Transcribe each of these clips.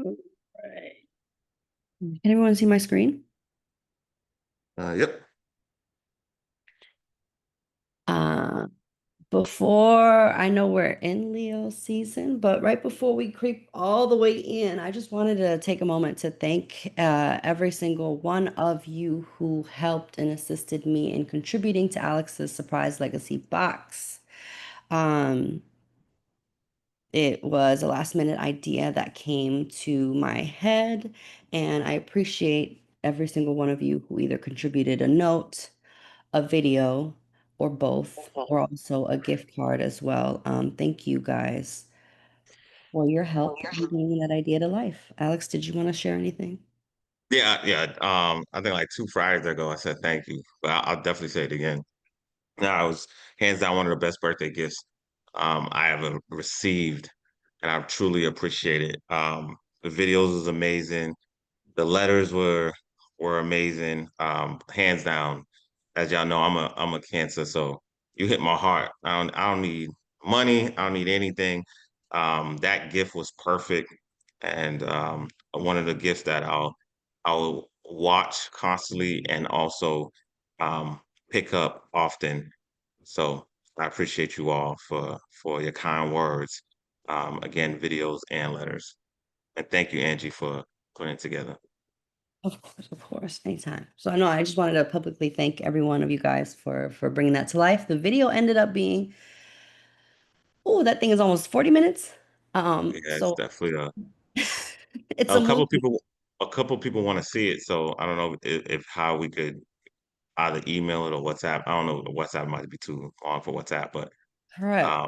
Right. Can everyone see my screen? Yep. Uh, Before I know we're in Leo season, but right before we creep all the way in, I just wanted to take a moment to thank every single one of you who helped and assisted me in contributing to Alex's surprise legacy box. Um, it was a last minute idea that came to my head, and I appreciate every single one of you who either contributed a note, a video, or both, or also a gift card as well. Thank you guys for your help in bringing that idea to life. Alex, did you want to share anything? Yeah, yeah. I think like 2 Fridays ago, I said thank you, but I'll definitely say it again. Now, it was hands down one of the best birthday gifts I ever received, and I truly appreciate it. The videos was amazing. The letters were amazing. Hands down. As y'all know, I'm a Cancer, so you hit my heart. I don't need money. I don't need anything. That gift was perfect, and one of the gifts that I'll watch constantly and also um, pick up often. So I appreciate you all for your kind words. Again, videos and letters, and thank you, Angie, for putting it together. Of course, anytime. So no, I just wanted to publicly thank every one of you guys for bringing that to life. The video ended up being, oh, that thing is almost 40 minutes. Yeah, it's So definitely it's a a couple movie. people. A couple people want to see it, so I don't know if how we could either email it or WhatsApp. I don't know. WhatsApp might be too long for WhatsApp, but Correct. um,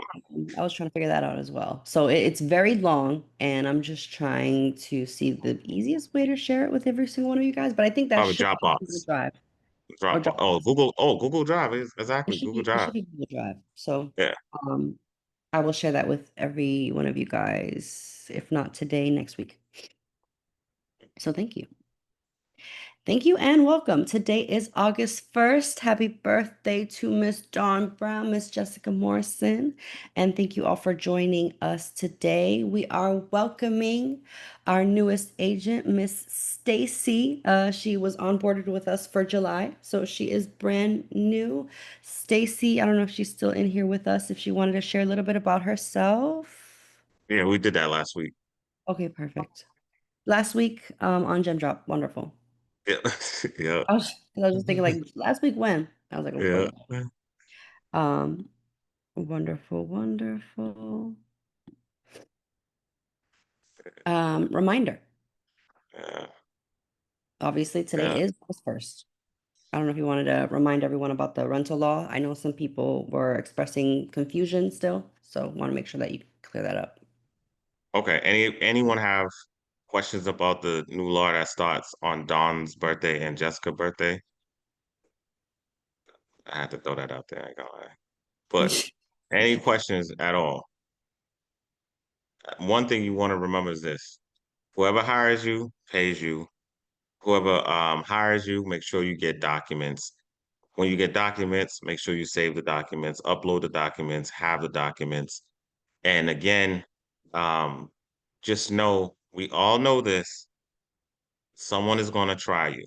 I was trying to figure that out as well. So it's very long, and I'm just trying to see the easiest way to share it with every single one of you guys. But I think that probably should be Google Dropbox. Drive or Dropbox. Oh, Dropbox. Google. Oh, Google Drive is It exactly should Google be it Drive. should be Google Drive. So Yeah. um, I will share that with every one of you guys, if not today, next week. So thank you. Thank you and welcome. Today is August 1st. Happy birthday to Miss Dawn Brown, Miss Jessica Morrison. And thank you all for joining us today. We are welcoming our newest agent, Miss Stacy. She was onboarded with us for July, so she is brand new. Stacy, I don't know if she's still in here with us, if she wanted to share a little bit about herself. Yeah, we did that last week. Okay, perfect. Last week on Gem Drop. Wonderful. Yeah. Yeah. I was just thinking like last week when? I was like, of course. Yeah. Um, wonderful, wonderful. Reminder. Yeah. Obviously, today Yeah. is August 1st. I don't know if you wanted to remind everyone about the rental law. I know some people were expressing confusion still, so want to make sure that you clear that up. Okay. Anyone have questions about the new law that starts on Dawn's birthday and Jessica's birthday? I had to throw that out there. I ain't gonna lie. But any Okay. questions at all? One thing you want to remember is this: whoever hires you pays you. Whoever hires you, make sure you get documents. When you get documents, make sure you save the documents, upload the documents, have the documents. And again, um, just know we all know this. Someone is going to try you.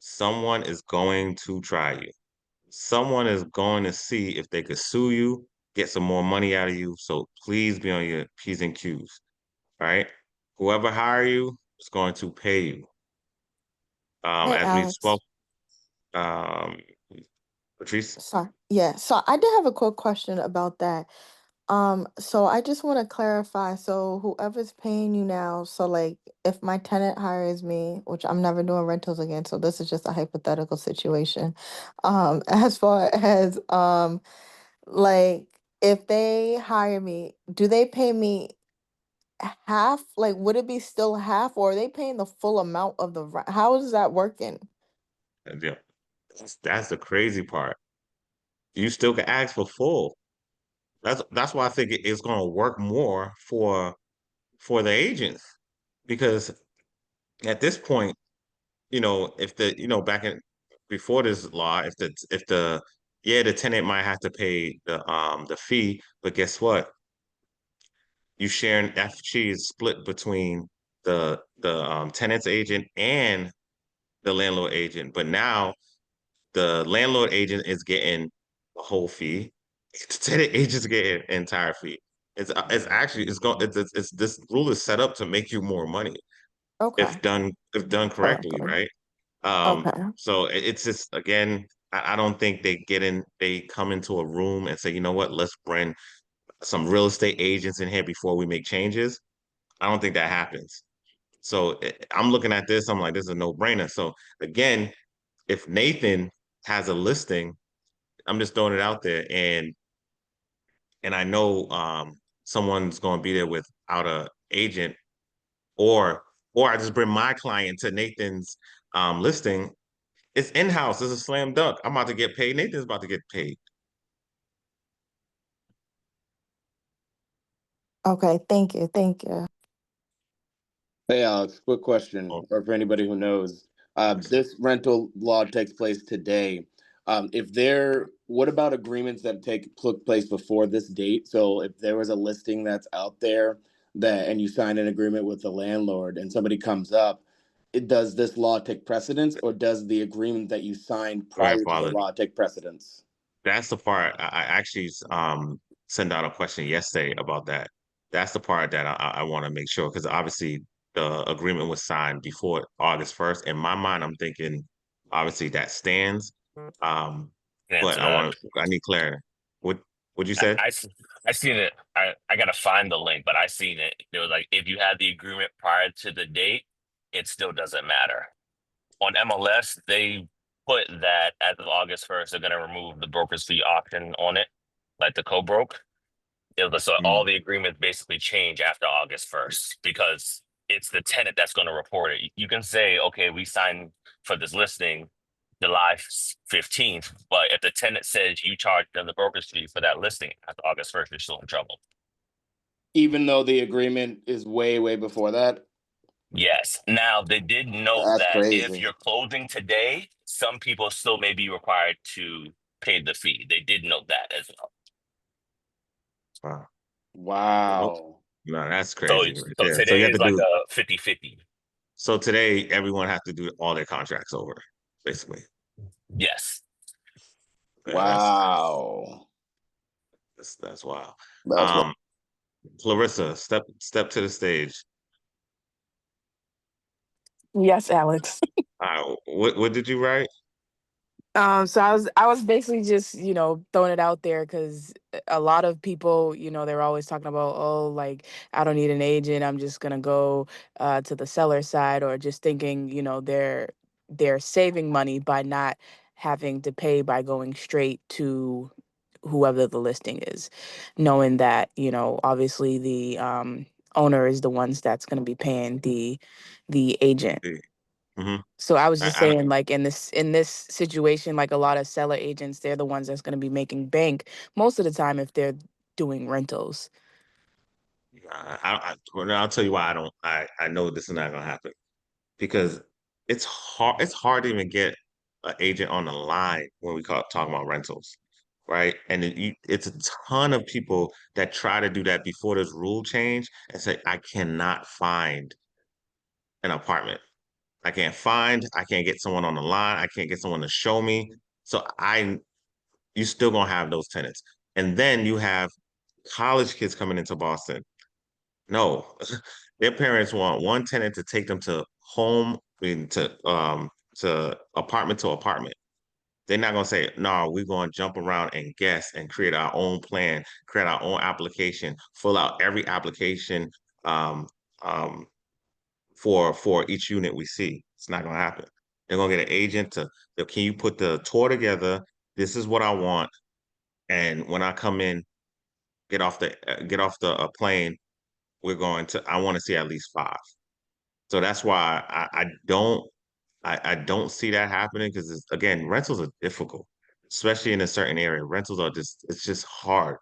Someone is going to try you. Someone is going to see if they could sue you, get some more money out of you. So please be on your P's and Q's. All right. Whoever hire you is going to pay you. Hey, As we Alex. spoke, um, Patrice. Sorry. Yeah. So I did have a quick question about that. So I just want to clarify. So whoever's paying you now, so like if my tenant hires me, which I'm never doing rentals again, so this is just a hypothetical situation. As far as like if they hire me, do they pay me half? Like would it be still half or are they paying the full amount of the rent? How is that working? Yeah, that's the crazy part. You still can ask for full. That's why I think it's going to work more for the agents because at this point, if back in before this law, if the yeah, the tenant might have to pay the fee, but guess what? you share an FG is split between the tenant's agent and the landlord agent. But now the landlord agent is getting a whole fee. The tenant agent's getting an entire fee. It's actually it's this rule is set up to make you more money Okay. if done correctly, Correctly. right? Okay. So it's just again, I don't think they come into a room and say, you know what, let's bring some real estate agents in here before we make changes. I don't think that happens. So I'm looking at this, I'm like, this is a no-brainer. So again, if Nathan has a listing, I'm just throwing it out there, and I know someone's going to be there without a agent, or I just bring my client to Nathan's listing. It's in-house. It's a slam dunk. I'm about to get paid. Nathan's about to get paid. Okay. Thank you. Thank you. Hey Alex, quick question, Oh, or for anybody who knows, this rental law takes place today. What about agreements that took place before this date? So if there was a listing that's out there and you sign an agreement with the landlord and somebody comes up, does this law take precedence, or does the agreement that you signed prior to the grandfather. law take precedence? That's the part I actually sent out a question yesterday about that. That's the part that I want to make sure, because obviously the agreement was signed before August 1st. In my mind, I'm thinking obviously that stands. Um, Can but answer that. I need clarity. What would you I, say? I, s- I seen it. I gotta find the link, but I seen it. It was like if you had the agreement prior to the date, it still doesn't matter. On MLS, they put that as of August 1st, they're gonna remove the broker's fee option on it, like the co-broke. So all Mm, the agreements basically change after August 1st because it's the tenant that's gonna report it. You can say, okay, we signed for this listing July 15th, but if the tenant says you charged them the broker's fee for that listing after August 1st, you're still in trouble. Even though the agreement is way, way before that? Yes. Now, they did note That's that if crazy. you're closing today, some people still may be required to pay the fee. They did note that as well. wow. Nope. Wow. No, that's So, crazy right so there. So you today have is to like do a 50-50. so today everyone has to do all their contracts over, basically. Yes. Yeah, Wow. that's wild. That's Um, Clarissa, step to the stage. Yes, Alex. What did you write? So I was basically just, throwing it out there because a lot of people, they're always talking about, oh, like I don't need an agent. I'm just gonna go to the seller side, or just thinking, they're saving money by not having to pay by going straight to whoever the listing is, knowing that, obviously the owner is the ones that's gonna be paying the agent. Mm-hmm. So I was just I saying, like in this situation, like a lot of seller agents, they're the ones that's going to be making bank most of the time if they're doing rentals. well, I'll tell you why I don't. I know this is not gonna happen because it's hard. It's hard to even get an agent on the line when we talk about rentals, right? And it's a ton of people that try to do that before this rule change and say, I cannot find an apartment. I can't get someone on the line. I can't get someone to show me. So you still gonna have those tenants. And then you have college kids coming into Boston. No, their parents want one tenant to take them to home, I mean, to apartment to apartment. They're not gonna say, no, we're gonna jump around and guess and create our own plan, create our own application, fill out every application um, um, for each unit we see. It's not gonna happen. They're gonna get an agent can you put the tour together? This is what I want. And when I come in, get off the plane, I want to see at least five. So that's why I don't see that happening because again, rentals are difficult, especially in a certain area. Rentals are it's just hard.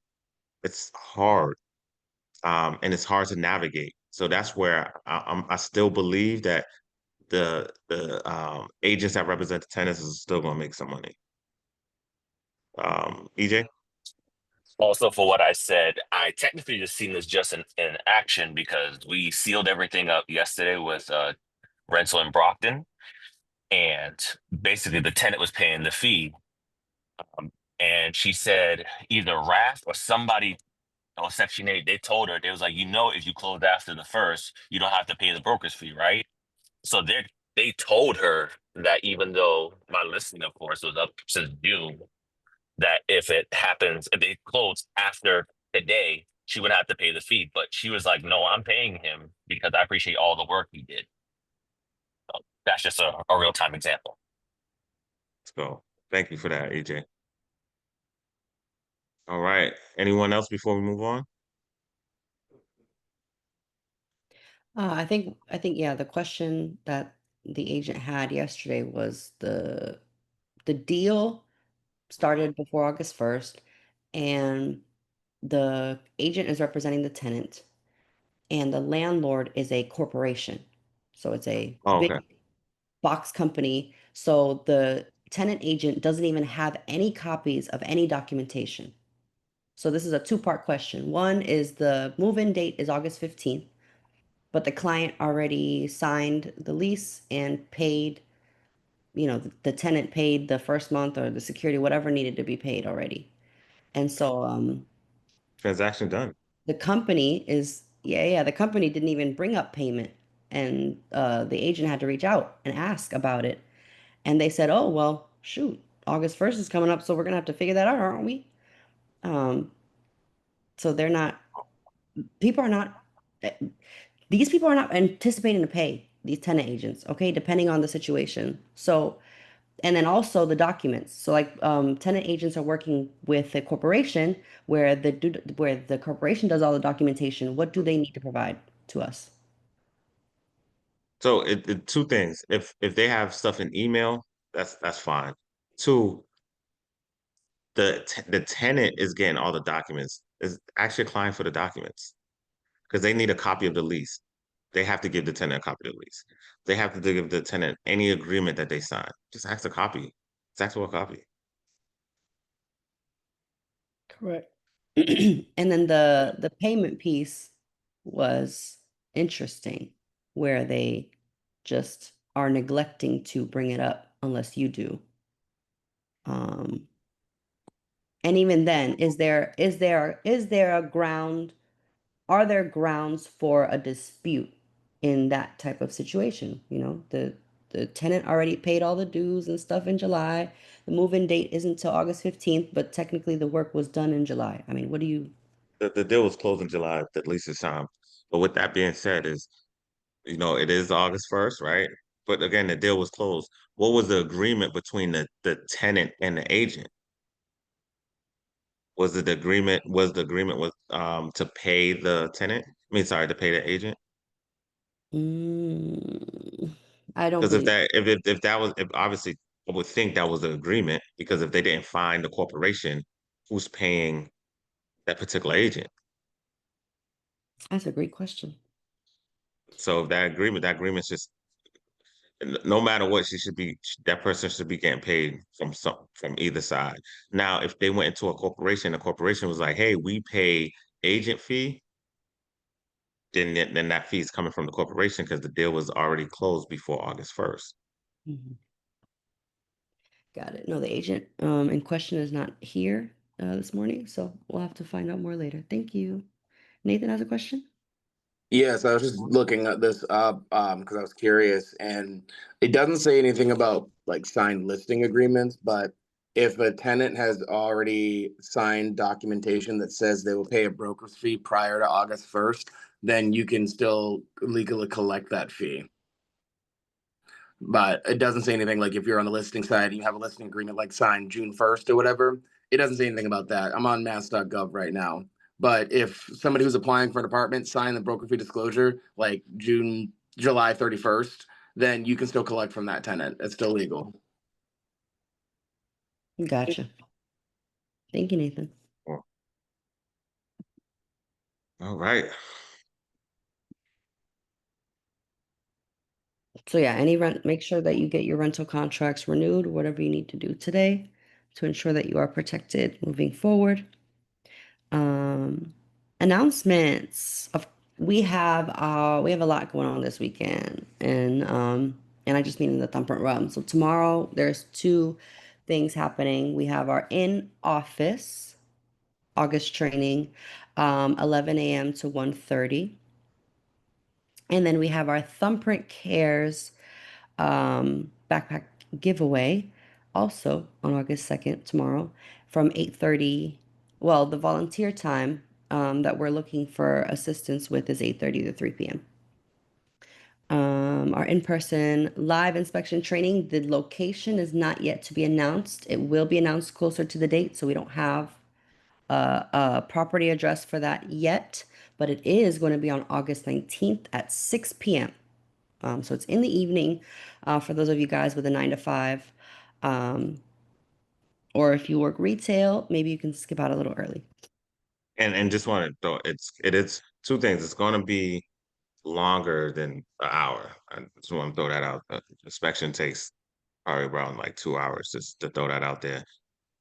It's hard. And it's hard to navigate. So that's where I still believe that the agents that represent the tenants is still gonna make some money. EJ? Also, for what I said, I technically just seen this just in action because we sealed everything up yesterday with rental in Brockton, and basically the tenant was paying the fee. And she said either RAF or somebody on Section 8, they told her, they was like, if you close after the first, you don't have to pay the broker's fee, right? So they told her that even though my listing, of course, was up since June, that if it happens, if they close after today, she would have to pay the fee. But she was like, no, I'm paying him because I appreciate all the work he did. So that's just a real time example. Let's go. Thank you for that, AJ. All right. Anyone else before we move on? Yeah, the question that the agent had yesterday was the deal started before August 1st, and the agent is representing the tenant, and the landlord is a corporation. So it's a Oh, big okay. box company. So the tenant agent doesn't even have any copies of any documentation. So this is a two-part question. One is the move-in date is August 15th, but the client already signed the lease and paid, the tenant paid the first month or the security, whatever needed to be paid already. And so Transaction done. the company the company didn't even bring up payment, and the agent had to reach out and ask about it. And they said, oh, well, shoot, August 1st is coming up, so we're gonna have to figure that out, aren't we? Um, so they're not, people are not, eh, these people are not anticipating to pay these tenant agents, okay, depending on the situation. So, and then also the documents. So like tenant agents are working with a corporation where the corporation does all the documentation. What do they need to provide to us? So two things. If they have stuff in email, that's fine. Two, the tenant is getting all the documents. Is actually applying for the documents because they need a copy of the lease. They have to give the tenant a copy of the lease. They have to give the tenant any agreement that they sign. Just ask a copy. Just ask for a copy. Correct. And then the payment piece was interesting, where they just are neglecting to bring it up unless you do. Um, and even then, is there a ground, are there grounds for a dispute in that type of situation? The tenant already paid all the dues and stuff in July. The move-in date isn't until August 15th, but technically the work was done in July. I mean, what do you? The deal was closed in July, the lease is signed. But with that being said, it is August 1st, right? But again, the deal was closed. What was the agreement between the tenant and the agent? Was the agreement to pay the tenant? I mean, sorry, to pay the agent? Mm, I don't Because if believe. that if that was if obviously I would think that was the agreement because if they didn't find the corporation, who's paying that particular agent? That's a great question. So if that agreement's just no matter what, that person should be getting paid from either side. Now, if they went into a corporation, the corporation was like, "Hey, we pay agent fee," then that fee is coming from the corporation because the deal was already closed before August 1st. Mhm. Got it. No, the agent in question is not here this morning, so we'll have to find out more later. Thank you. Nathan has a question. Yes, I was just looking at this up because I was curious, and it doesn't say anything about like signed listing agreements, but if a tenant has already signed documentation that says they will pay a broker's fee prior to August 1st, then you can still legally collect that fee. But it doesn't say anything like if you're on the listing side and you have a listing agreement like signed June 1st or whatever, it doesn't say anything about that. I'm on mass.gov right now. But if somebody who's applying for an apartment signed the broker fee disclosure like July 31st, then you can still collect from that tenant. It's still legal. Gotcha. Thank you, Nathan. All right. So yeah, make sure that you get your rental contracts renewed, whatever you need to do today to ensure that you are protected moving forward. Um, announcements of we have a lot going on this weekend, and I just mean in the Thumbprint Realm. So tomorrow there's two things happening. We have our in office August training, 11 a.m. to 1:30. And then we have our Thumbprint Cares backpack giveaway also on August 2nd, tomorrow, from 8:30. Well, the volunteer time that we're looking for assistance with is 8:30 to 3 p.m. Our in-person live inspection training, the location is not yet to be announced. It will be announced closer to the date, so we don't have a property address for that yet, but it is going to be on August 19th at 6 p.m. So it's in the evening for those of you guys with a 9 to 5. Or if you work retail, maybe you can skip out a little early. And just want to throw it is two things. It's going to be longer than an hour. I just want to throw that out. The inspection takes probably around like 2 hours, just to throw that out there.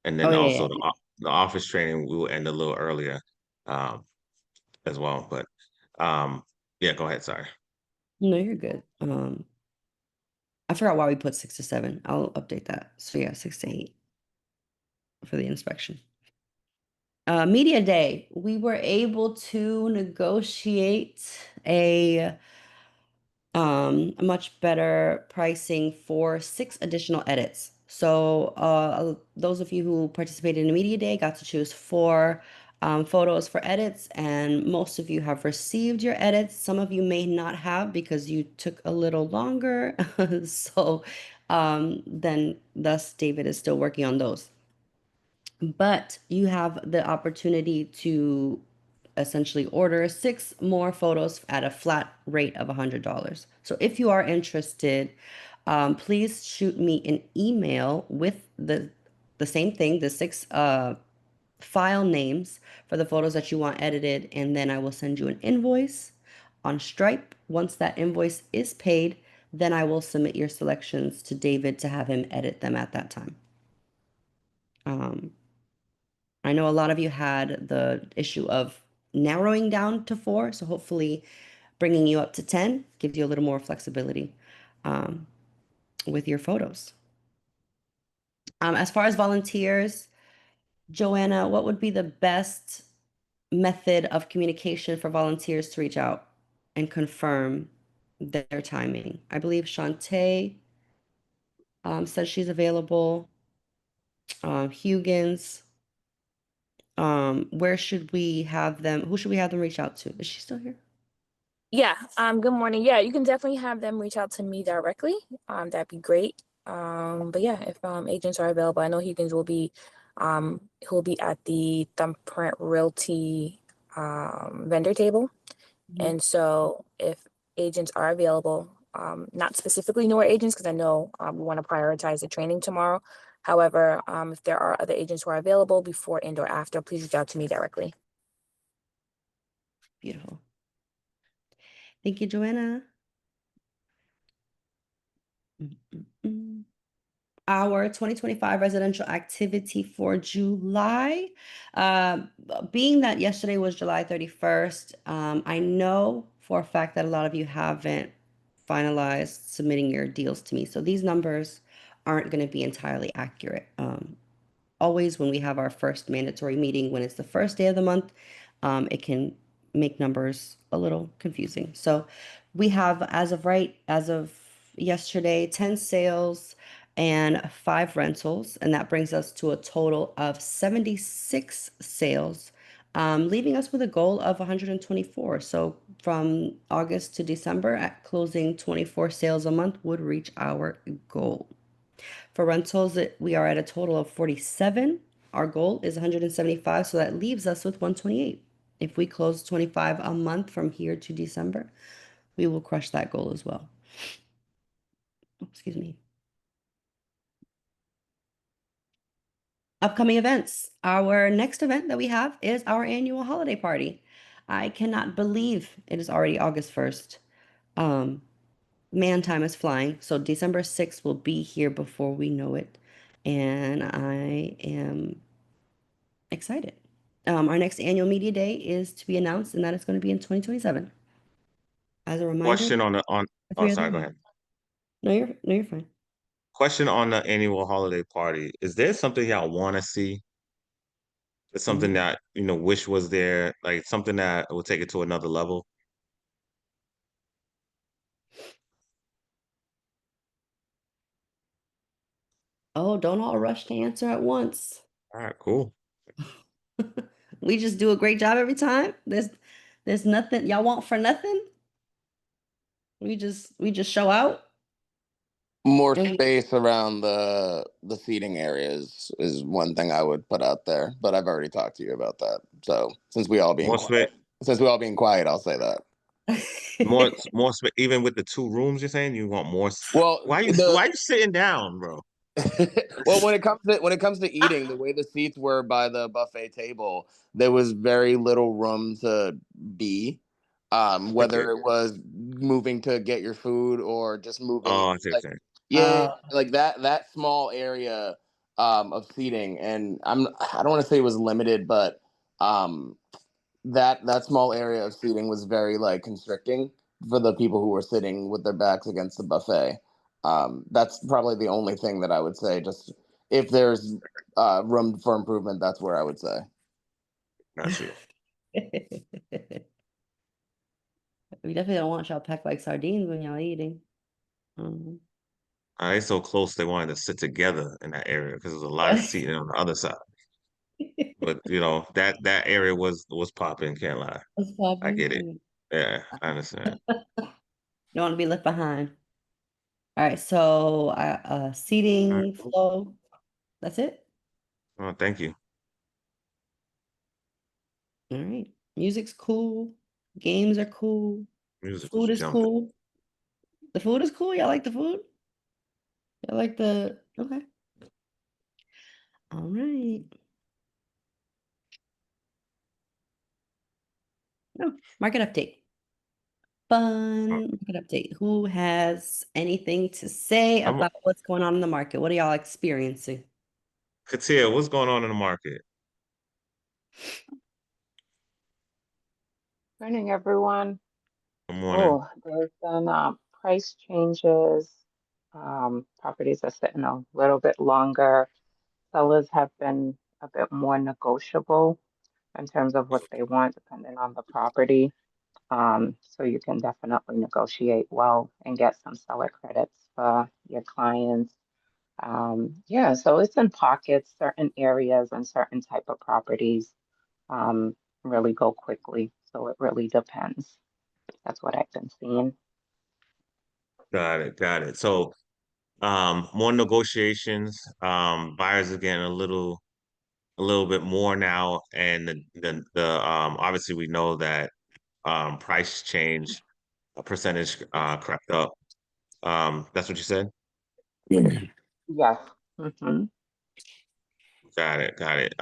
And Oh then yeah, also yeah. the office training will end a little earlier, um, as well. But yeah, go ahead. Sorry. No, you're good. I forgot why we put 6 to 7. I'll update that. So yeah, 6 to 8 for the inspection. Media day, we were able to negotiate a much better pricing for 6 additional edits. So those of you who participated in the media day got to choose 4 photos for edits, and most of you have received your edits. Some of you may not have because you took a little longer. So then thus David is still working on those. But you have the opportunity to essentially order 6 more photos at a flat rate of $100. So if you are interested, please shoot me an email with the same thing, the 6 file names for the photos that you want edited, and then I will send you an invoice on Stripe. Once that invoice is paid, then I will submit your selections to David to have him edit them at that time. I know a lot of you had the issue of narrowing down to 4, so hopefully bringing you up to 10 gives you a little more flexibility with your photos. As far as volunteers, Joanna, what would be the best method of communication for volunteers to reach out and confirm their timing? I believe Shantae says she's available. Hugans. Where should we have them? Who should we have them reach out to? Is she still here? Yeah, good morning. Yeah, you can definitely have them reach out to me directly. That'd be great. But yeah, if agents are available, I know Higgins he'll be at the Thumbprint Realty vendor table. And so if agents are available, not specifically newer agents, because I know we want to prioritize the training tomorrow. However, if there are other agents who are available before and or after, please reach out to me directly. Beautiful. Thank you, Joanna. Our 2025 residential activity for July. Being that yesterday was July 31st, I know for a fact that a lot of you haven't finalized submitting your deals to me. So these numbers aren't going to be entirely accurate. Always when we have our first mandatory meeting, when it's the first day of the month, it can make numbers a little confusing. So we have, as of yesterday, 10 sales and 5 rentals, and that brings us to a total of 76 sales, leaving us with a goal of 124. So from August to December, at closing 24 sales a month would reach our goal. For rentals, we are at a total of 47. Our goal is 175, so that leaves us with 128. If we close 25 a month from here to December, we will crush that goal as well. Oh, excuse me. Upcoming events. Our next event that we have is our annual holiday party. I cannot believe it is already August 1st. Man, time is flying. So December 6th will be here before we know it. And I am excited. Our next annual media day is to be announced, and that is going to be in 2027. As a reminder, Question on oh, sorry, go ahead. No, you're fine. Question on the annual holiday party. Is there something y'all want to see? It's something that, wish was there, like something that will take it to another level? Oh, don't all rush to answer at once. All right, cool. We just do a great job every time. There's nothing y'all want for nothing. We just show out. More And space around the seating areas is one thing I would put out there, but I've already talked to you about that. So since we all being More space, quiet, I'll say that. more space. Even with the 2 rooms, you're saying you want more. Well, why you sitting down, bro? well, when it comes to eating, the way the seats were by the buffet table, there was very little room to be. Whether Okay. it was moving to get your food or just moving, Oh, I see what you're saying. yeah, like that small area of seating, and I don't want to say it was limited, but that small area of seating was very like constricting for the people who were sitting with their backs against the buffet. That's probably the only thing that I would say. Just if there's room for improvement, that's where I would say. Got you. We definitely don't want y'all packed like sardines when y'all eating. It's so close they wanted to sit together in that area because there's a lot of seating on the other side. But that area was popping, can't lie. I get it. Yeah, I understand. Don't want to be left behind. All right, so seating All right. flow. That's it. Oh, thank you. All right. Music's cool. Games are cool. Music was Food is jumping. cool. The food is cool. Y'all like the food? Y'all like the okay. All right. Oh, market update. Fun market update. Who has anything to say I'm about what's going on in the market? What are y'all experiencing? Katia, what's going on in the market? Morning, everyone. Good morning. There's been price changes. Properties are sitting a little bit longer. Sellers have been a bit more negotiable in terms of what they want, depending on the property. So you can definitely negotiate well and get some seller credits for your clients. Yeah, so it's in pockets, certain areas and certain type of properties really go quickly. So it really depends. That's what I've been seeing. Got it. So, more negotiations. Buyers are getting a little bit more now, and the obviously we know that price change a percentage crept up. That's what you said? Yes. Hmm. Got it.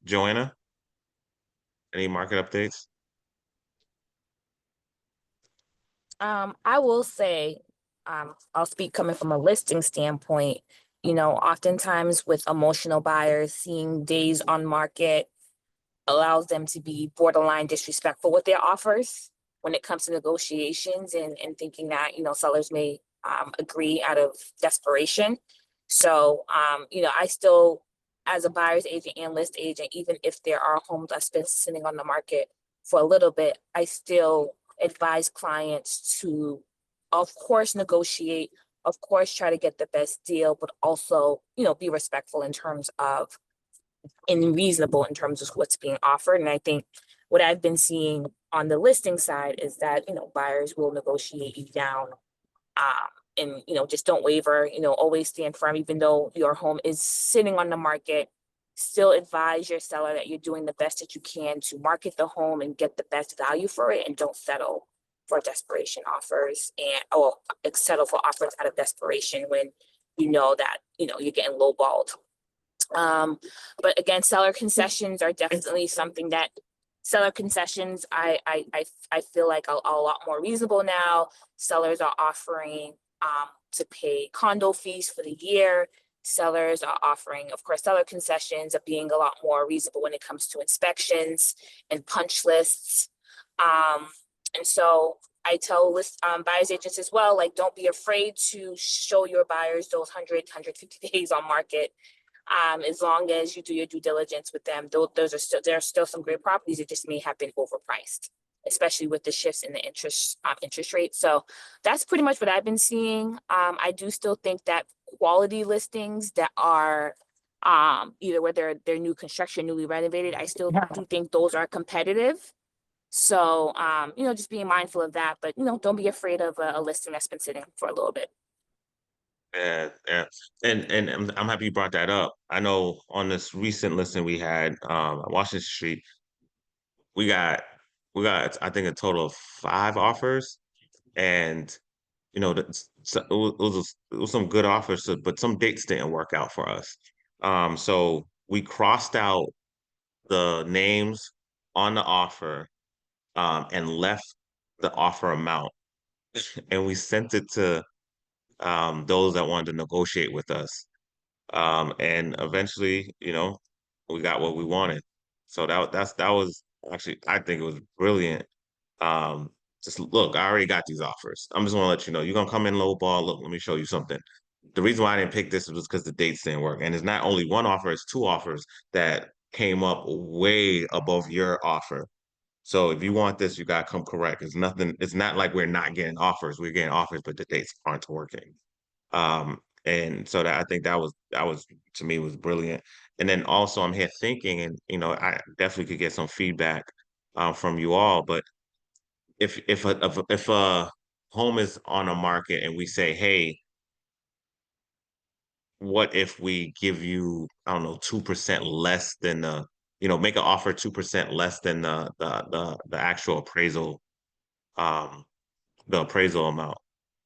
Joanna, any market updates? I will say, I'll speak coming from a listing standpoint. Oftentimes with emotional buyers, seeing days on market allows them to be borderline disrespectful with their offers when it comes to negotiations and thinking that, sellers may agree out of desperation. So, I still, as a buyer's agent and list agent, even if there are homes that's been sitting on the market for a little bit, I still advise clients to, of course, negotiate, of course, try to get the best deal, but also, be respectful in terms of and reasonable in terms of what's being offered. And I think what I've been seeing on the listing side is that, buyers will negotiate you down. And, just don't waver, always stand firm, even though your home is sitting on the market. Still advise your seller that you're doing the best that you can to market the home and get the best value for it, and don't settle for desperation offers or settle for offers out of desperation when you know that, you're getting lowballed. But again, seller concessions are definitely something that seller concessions, I feel like are a lot more reasonable now. Sellers are offering to pay condo fees for the year. sellers are offering, of course, seller concessions of being a lot more reasonable when it comes to inspections and punch lists. And so I tell buyers agents as well, like, don't be afraid to show your buyers those 150 days on market. As long as you do your due diligence with them, there are still some great properties that just may have been overpriced, especially with the shifts in the interest rate. So that's pretty much what I've been seeing. I do still think that quality listings that are either whether they're new construction, newly renovated, I still do think those are competitive. So just being mindful of that, but don't be afraid of a listing that's been sitting for a little bit. Yeah, yeah. And I'm happy you brought that up. I know on this recent listing we had at Washington Street, we got I think a total of 5 offers, and so it was some good offers, but some dates didn't work out for us. So we crossed out the names on the offer, and left the offer amount, and we sent it to those that wanted to negotiate with us. And eventually, we got what we wanted. So that was actually, I think it was brilliant. Just look, I already got these offers. I'm just gonna let you know, you're gonna come in low ball. Look, let me show you something. The reason why I didn't pick this was because the dates didn't work. And it's not only one offer, it's 2 offers that came up way above your offer. So if you want this, you gotta come correct. It's not like we're not getting offers. We're getting offers, but the dates aren't working. And so that I think that was to me was brilliant. And then also I'm here thinking, and I definitely could get some feedback from you all. But if a home is on a market and we say, hey, what if we give you, I don't know, 2% less than make an offer 2% less than the actual um the appraisal amount,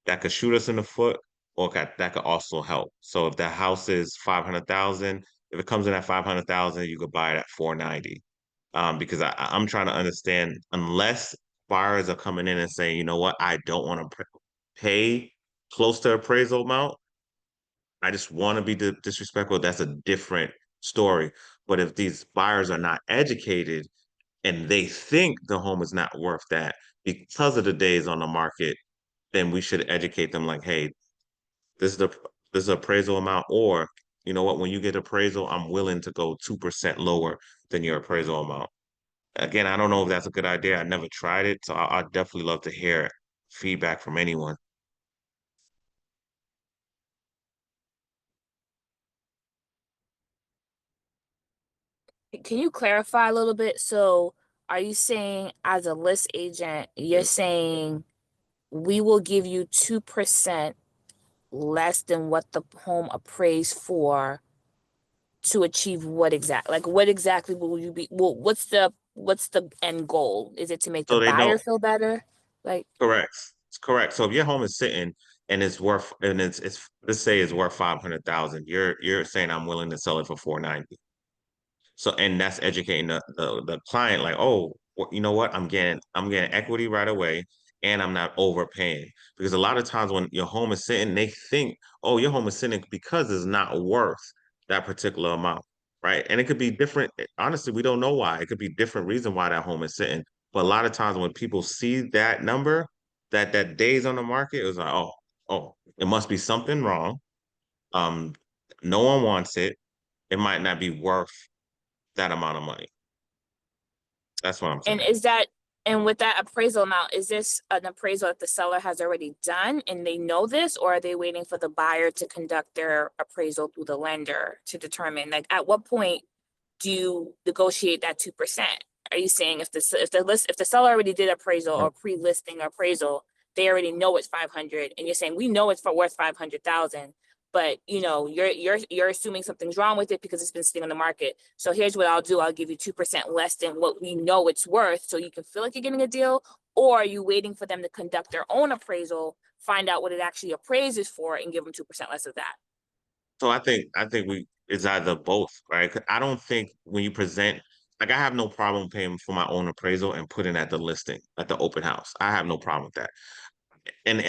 that could shoot us in the foot, or that could also help. So if the house is 500,000, if it comes in at 500,000, you could buy it at 490. Because I'm trying to understand, unless buyers are coming in and saying, you know what, I don't want to pay close to appraisal amount. I just want to be disrespectful. That's a different story. But if these buyers are not educated and they think the home is not worth that because of the days on the market, then we should educate them like, hey, this is the this is appraisal amount, or you know what, when you get appraisal, I'm willing to go 2% lower than your appraisal amount. Again, I don't know if that's a good idea. I never tried it, so I'd definitely love to hear feedback from anyone. Can you clarify a little bit? So are you saying, as a list agent, you're saying we will give you 2% less than what the home appraised for to achieve what exactly will you be, well, what's the end goal? Is it to make the So they buyer don't. feel better? Like, Correct. It's correct. So if your home is sitting and it's let's say it's worth 500,000, you're saying I'm willing to sell it for 490. So, and that's educating the client, like, oh, you know what? I'm getting equity right away, and I'm not overpaying. Because a lot of times when your home is sitting, they think, oh, your home is sitting because it's not worth that particular amount, right? And it could be different. Honestly, we don't know why. It could be different reason why that home is sitting. But a lot of times when people see that number, that days on the market, it's like, oh, it must be something wrong. Um, no one wants it. It might not be worth that amount of money. That's what I'm and saying. is that, and with that appraisal amount, is this an appraisal that the seller has already done and they know this, or are they waiting for the buyer to conduct their appraisal through the lender to determine, like, at what point do you negotiate that 2%? Are you saying if the seller already did appraisal or pre-listing appraisal, they already know it's 500, and you're saying we know it's worth 500,000, but you're assuming something's wrong with it because it's been sitting on the market. So here's what I'll do: I'll give you 2% less than what we know it's worth, so you can feel like you're getting a deal. Or are you waiting for them to conduct their own appraisal, find out what it actually appraises for, and give them 2% less of that? So I think it's either both, right? 'Cause I don't think when you present, like, I have no problem paying for my own appraisal and putting at the listing at the open house. I have no problem with that. And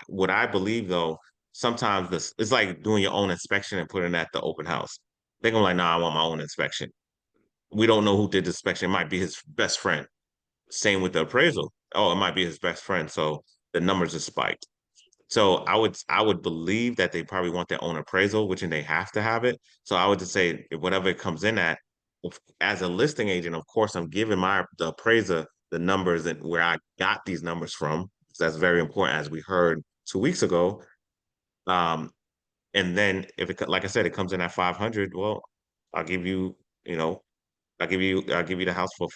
what I believe though sometimes this it's like doing your own inspection and putting it at the open house. They're gonna like, nah, I want my own inspection. We don't know who did the inspection. It might be his best friend. Same with the appraisal. Oh, it might be his best friend. So the numbers are spiked. So I would believe that they probably want their own appraisal, which and they have to have it. So I would just say whatever it comes in at, as a listing agent, of course, I'm giving the appraiser the numbers and where I got these numbers from. So that's very important, as we heard 2 weeks ago. Um, and then if it, like I said, it comes in at 500, well, I'll give you, you know, I'll give you the house for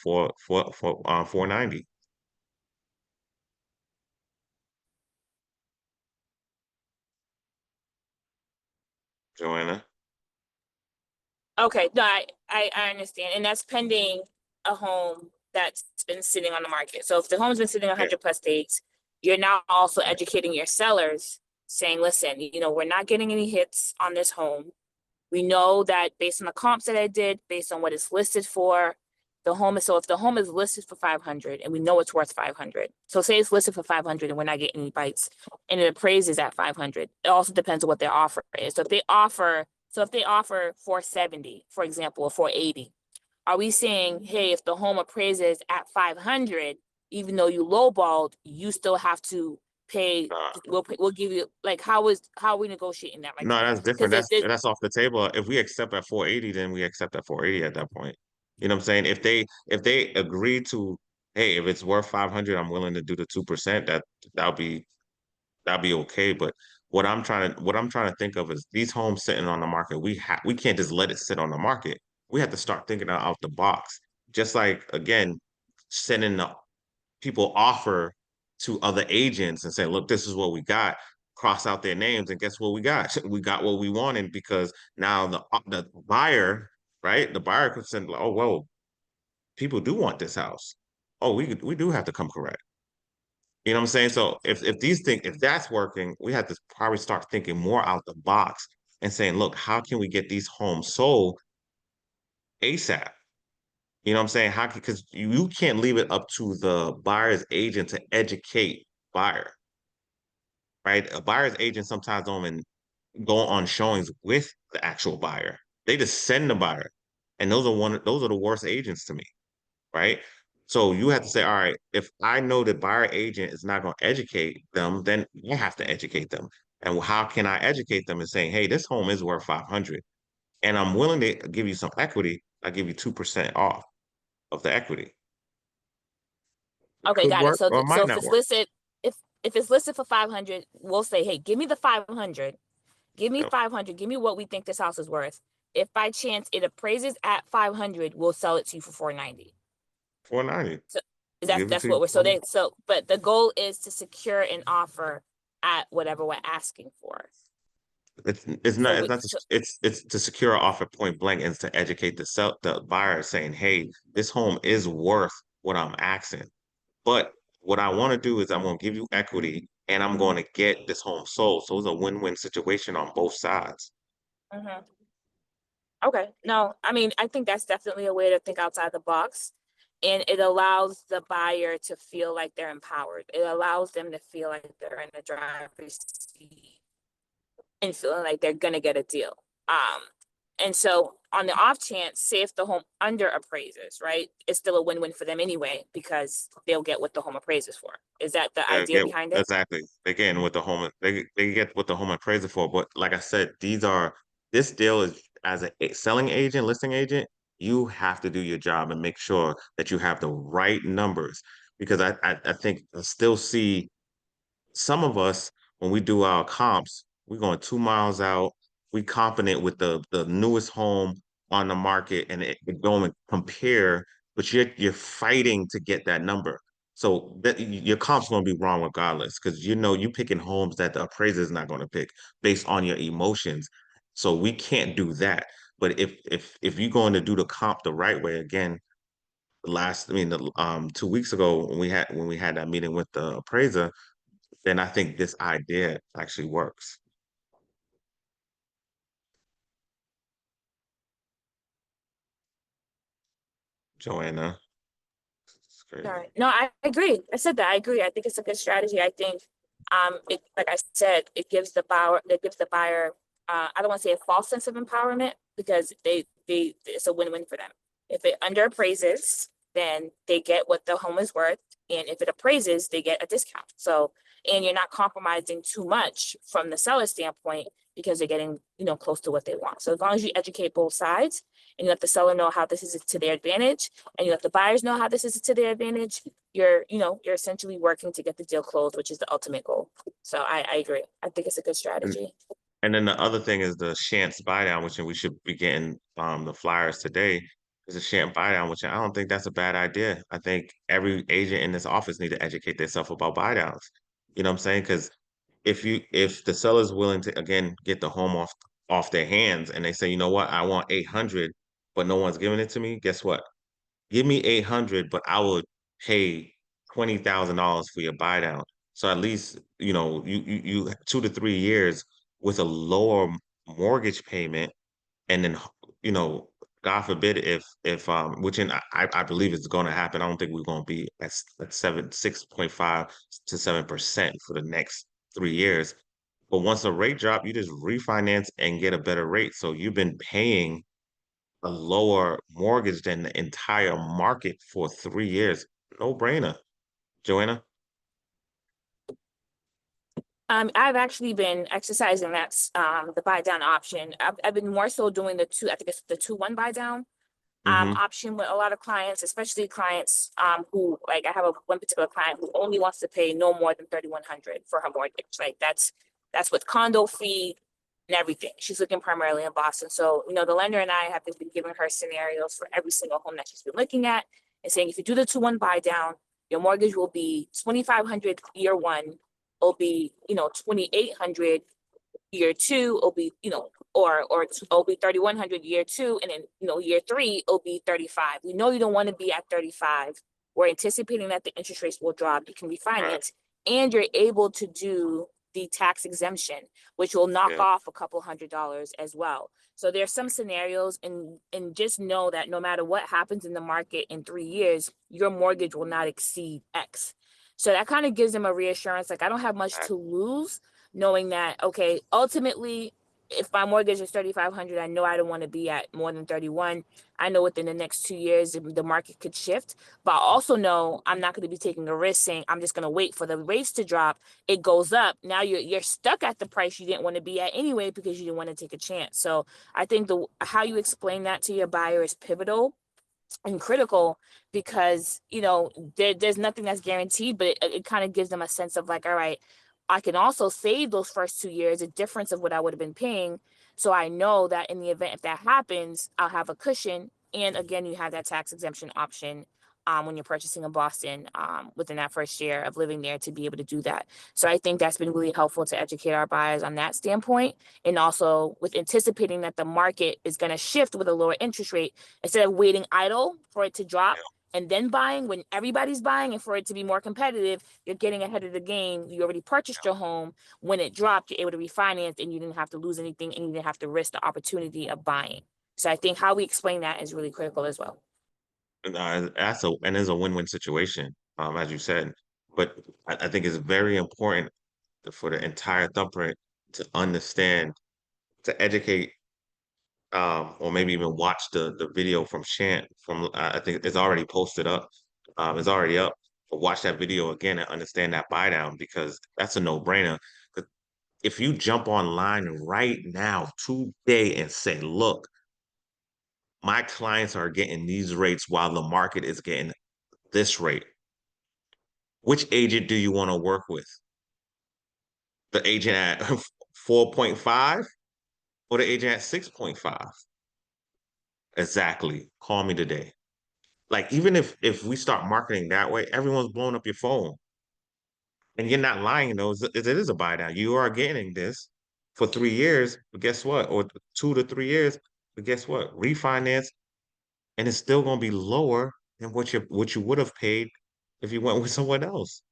490. Joanna. Okay, no, I understand, and that's pending a home that's been sitting on the market. So if the home's been sitting Yeah. 100+ days, you're now also educating your sellers, saying, listen, we're not getting any hits on this home. We know that based on the comps that I did, based on what it's listed for, so if the home is listed for 500 and we know it's worth 500, so say it's listed for 500 and we're not getting any bites and it appraises at 500, it also depends on what their offer is. So if they offer 470, for example, or 480, are we saying, hey, if the home appraises at 500, even though you lowballed, you still have to pay? We'll give you, like, how are we negotiating that? Like, No, that's different. because That's off the table. If we accept at 480, then we accept at 480 at that point. You know what I'm saying? If they agree to, hey, if it's worth 500, I'm willing to do the 2%, that'll be okay. But what I'm trying to think of is these homes sitting on the market. We can't just let it sit on the market. We have to start thinking out the box. Just like, again, sending the people offer to other agents and say, look, this is what we got, cross out their names, and guess what we got? We got what we wanted, because now the buyer, right? The buyer could say, oh, well, people do want this house. Oh, we do have to come correct. You know what I'm saying? So if that's working, we have to probably start thinking more out the box and saying, look, how can we get these homes sold ASAP? You know what I'm saying? How because you can't leave it up to the buyer's agent to educate buyer, right? A buyer's agent sometimes don't even go on showings with the actual buyer. They just send the buyer. And those are the worst agents to me, right? So you have to say, all right, if I know the buyer agent is not going to educate them, then I have to educate them. And how can I educate them in saying, hey, this home is worth 500 and I'm willing to give you some equity. I'll give you 2% off of the equity. It okay, could got it. work So or it might so if not it's work. listed, if it's listed for 500, we'll say, hey, give me the 500. Give me You know, 500. Give me what we think this house is worth. If by chance it appraises at 500, we'll sell it to you for 490. 490. So Give it that's to you. what we're but the goal is to secure an offer at whatever we're asking for. It's So not it's not it's to secure an offer point blank, and to educate the buyer saying, hey, this home is worth what I'm asking. But what I want to do is I'm going to give you equity and I'm going to get this home sold. So it's a win-win situation on both sides. Mhm. Okay. No, I mean, I think that's definitely a way to think outside the box. And it allows the buyer to feel like they're empowered. It allows them to feel like they're in the driver's seat and feeling like they're gonna get a deal. And so on the off chance, say if the home under appraises, right, it's still a win-win for them anyway, because they'll get what the home appraises for. Is that the idea Yeah, behind it? exactly. Again, with the home, they get what the home appraiser for. But like I said, this deal is, as a selling agent, listing agent, you have to do your job and make sure that you have the right numbers, because I think I still see some of us, when we do our comps, we're going 2 miles out. We confident with the newest home on the market, and it going to compare, but you're fighting to get that number. So that your comp's going to be wrong regardless, because you picking homes that the appraiser is not going to pick based on your emotions. So we can't do that. But if you're going to do the comp the right way, again, I mean, 2 weeks ago when we had that meeting with the appraiser, then I think this idea actually works. Joanna. It's All crazy. right. No, I agree. I said that. I agree. I think it's a good strategy. I think It, like I said, it gives the buyer, I don't want to say a false sense of empowerment because it's a win-win for them. If it underappraises, then they get what the home is worth. And if it appraises, they get a discount. So, and you're not compromising too much from the seller standpoint because they're getting, close to what they want. So as long as you educate both sides and you let the seller know how this is to their advantage and you let the buyers know how this is to their advantage, you're essentially working to get the deal closed, which is the ultimate goal. So I agree. I think it's a good strategy. And then the other thing is the chance buy down, which we should be getting the flyers today. Is a chance buy down, which I don't think that's a bad idea. I think every agent in this office need to educate themselves about buy downs. You know what I'm saying? Because if the seller's willing to again get the home off their hands and they say, you know what, I want 800, but no one's giving it to me, guess what? Give me 800, but I will pay $20,000 for your buy down. So at least, you 2 to 3 years with a lower mortgage payment, and then, God forbid if which I believe is going to happen. I don't think we're going to be at 6.5 to 7% for the next 3 years. But once the rate drop, you just refinance and get a better rate. So you've been paying a lower mortgage than the entire market for 3 years. No brainer, Joanna. I've actually been exercising the buy down option. I've been more so doing I think it's the 2-1 buy down Mm-hmm. option with a lot of clients, especially clients who, like, I have one particular client who only wants to pay no more than $3,100 for her mortgage. Like that's with condo fee and everything. She's looking primarily in Boston. So, the lender and I have been giving her scenarios for every single home that she's been looking at and saying, if you do the 2-1 buy down, your mortgage will be $2,500 year one. It'll be, $2,800 year two. It'll be, or it'll be 3,100 year two, and then year three it'll be 35. We know you don't want to be at 35. We're anticipating that the interest rates will drop. You can refinance, and you're able to do the tax exemption, which will knock off a couple $100 as well. So there's some scenarios, and just know that no matter what happens in the market in 3 years, your mortgage will not exceed X. So that kind of gives them a reassurance, like I don't have much to lose, knowing that, okay, ultimately, if my mortgage is 3,500, I know I don't want to be at more than 31. I know within the next 2 years the market could shift, but I also know I'm not going to be taking a risk saying I'm just going to wait for the rates to drop. It goes up. Now you're stuck at the price you didn't want to be at anyway because you didn't want to take a chance. So I think how you explain that to your buyer is pivotal and critical because there's nothing that's guaranteed, but it kind of gives them a sense of like, all right, I can also save those first 2 years, a difference of what I would have been paying. So I know that in the event if that happens, I'll have a cushion. And again, you have that tax exemption option when you're purchasing in Boston within that first year of living there to be able to do that. So I think that's been really helpful to educate our buyers on that standpoint. And also with anticipating that the market is going to shift with a lower interest rate, instead of waiting idle for it to drop and then buying when everybody's buying, and for it to be more competitive, you're getting ahead of the game. You already purchased your home. When it dropped, you're able to refinance and you didn't have to lose anything and you didn't have to risk the opportunity of buying. So I think how we explain that is really critical as well. And it's a win-win situation, as you said. But I think it's very important for the entire thumbprint to understand, to educate, or maybe even watch the video from Shant from I think it's already posted up. It's already up. But watch that video again and understand that buy down because that's a no-brainer. If you jump online right now today and say, look, my clients are getting these rates while the market is getting this rate. Which agent do you want to work with? The agent at 4.5 or the agent at 6.5? Exactly. Call me today. Like, even if we start marketing that way, everyone's blowing up your phone. And you're not lying, though. It is a buy down. You are getting this for 3 years, but guess what? Or 2 to 3 years, but guess what? Refinance, and it's still going to be lower than what you would have paid if you went with someone else.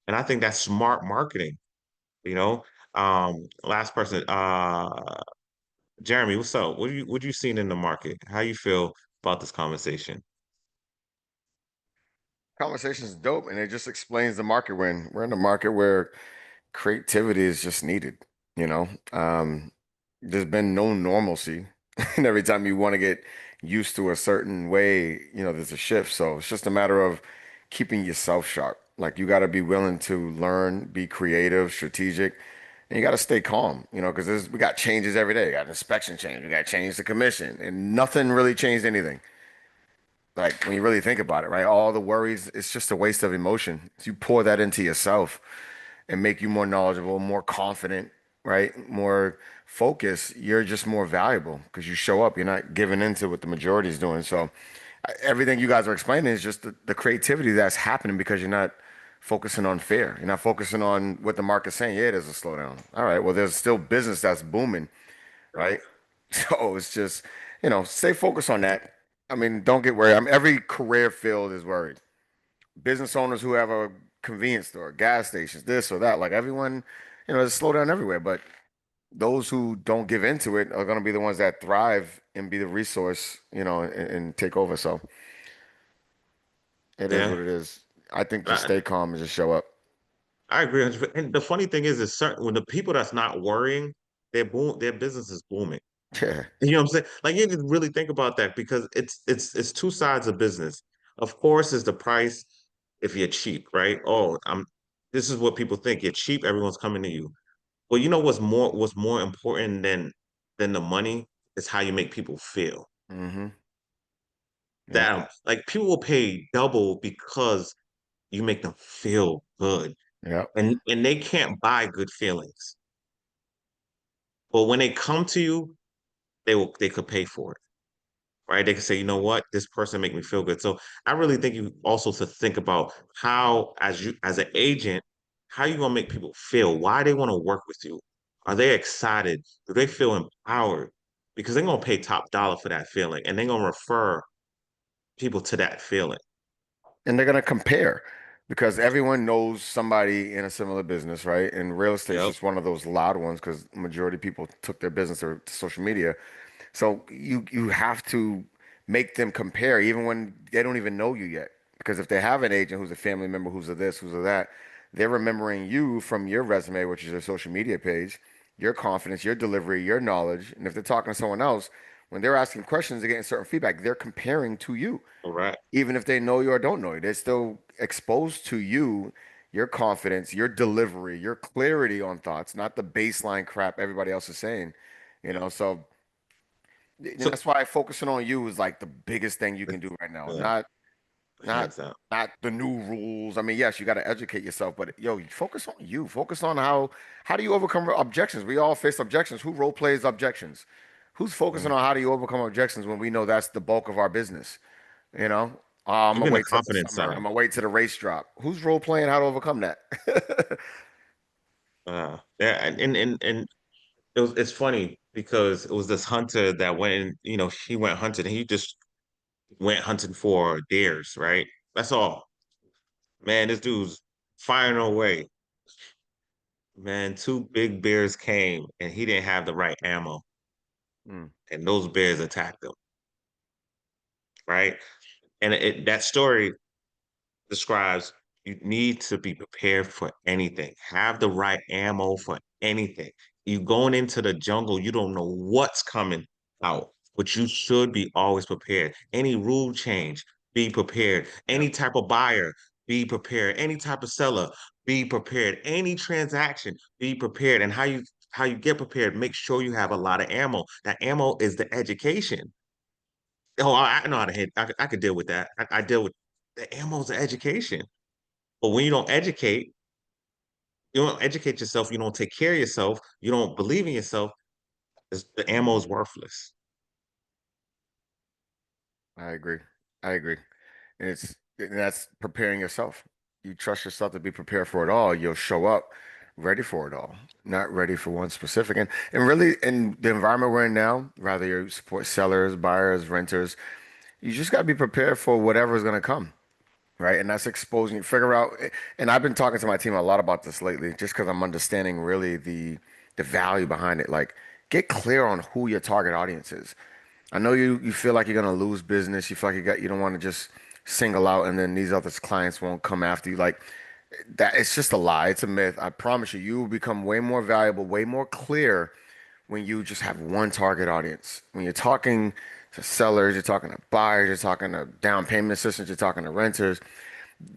And I think that's smart marketing, you know. Last person, Jeremy, what's up? What you seen in the market? How you feel about this conversation? conversation is dope, and it just explains the market we're in a market where creativity is just needed. You know, there's been no normalcy, and every time you want to get used to a certain way, there's a shift. So it's just a matter of keeping yourself sharp. Like you got to be willing to learn, be creative, strategic, and you got to stay calm. Because we got changes every day. We got an inspection change, we got to change the commission, and nothing really changed anything. Like when you really think about it, right? All the worries, it's just a waste of emotion. If you pour that into yourself and make you more knowledgeable, more confident, right? More focused, you're just more valuable because you show up. You're not giving into what the majority is doing. So everything you guys are explaining is just the creativity that's happening because you're not focusing on fear. You're not focusing on what the market's saying. Yeah, there's a slowdown. All right, well, there's still business that's booming, Right. right? So it's just, stay focused on that. I mean, don't get worried. I mean, every career field is worried. Business owners who have a convenience store, gas stations, this or that, like everyone, there's a slowdown everywhere. But those who don't give into it are going to be the ones that thrive and be the resource, and take over. So it is Yeah. what it is. I think just I, stay calm and just show up. I agree. 100%. And the funny thing is certain when the people that's not worrying, their business is booming. Yeah. You know what I'm saying? Like you need to really think about that because it's two sides of business. Of course, is the price if you're cheap, right? Oh, this is what people think. You're cheap, everyone's coming to you. Well, you know what's more important than the money is how you make people feel. Mm-hmm. Yep. That like people will pay double because you make them feel good. Yep. And they can't buy good feelings. But when they come to you, they could pay for it. Right? They can say, you know what, this person make me feel good. So I really think you also to think about how, as an agent, how you gonna make people feel? Why they want to work with you? Are they excited? Do they feel empowered? Because they're gonna pay top dollar for that feeling, and they're gonna refer people to that feeling. And they're gonna compare because everyone knows somebody in a similar business, right? And real estate is Yep. just one of those loud ones because majority of people took their business to social media. So you have to make them compare even when they don't even know you yet. Because if they have an agent who's a family member, who's a this, who's a that, they're remembering you from your resume, which is your social media page, your confidence, your delivery, your knowledge. And if they're talking to someone else, when they're asking questions, they're getting certain feedback. They're comparing to you, All right. even if they know you or don't know you. They're still exposed to you, your confidence, your delivery, your clarity on thoughts, not the baseline crap everybody else is saying. So So that's why focusing on you is like the biggest thing you can do right now. yeah, Not hands down. not the new rules. I mean, yes, you got to educate yourself, but yo, you focus on you. Focus on how do you overcome objections? We all face objections. Who role plays objections? Who's focusing Mhm. on how do you overcome objections when we know that's the bulk of our business? You know, I'm gonna Even the wait till the confidence summer. side. I'm gonna wait till the race drop. Who's role playing how to overcome that? Yeah, and it's funny because it was this hunter that went in, he went hunting and he just went hunting for deers, right? That's all. Man, this dude's firing away. Man, two big bears came and he didn't have the right ammo, Mm, and those bears attacked him, right? And that story describes you need to be prepared for anything. Have the right ammo for anything. You going into the jungle, you don't know what's coming out, but you should be always prepared. Any rule change, be prepared. yep. Any type of buyer, be prepared. Any type of seller, be prepared. Any transaction, be prepared. And how you get prepared, make sure you have a lot of ammo. That ammo is the education. Oh, I know how to hit. I could deal with that. I deal with the ammo's the education. But when you don't educate yourself, you don't take care of yourself, you don't believe in yourself, the ammo is worthless. I agree. I agree. And that's preparing yourself. You trust yourself to be prepared for it all. You'll show up ready for it all, not ready for one specific. And really, in the environment we're in now, rather you support sellers, buyers, renters, you just got to be prepared for whatever is going to come, right? And that's exposing you. Figure out. And I've been talking to my team a lot about this lately, just because I'm understanding really the value behind it. Like, get clear on who your target audience is. I know you feel like you're gonna lose business. You feel like you don't want to just single out and then these other clients won't come after you. Like that, it's just a lie. It's a myth. I promise you, you will become way more valuable, way more clear when you just have one target audience. When you're talking to sellers, you're talking to buyers, you're talking to down payment assistants, you're talking to renters.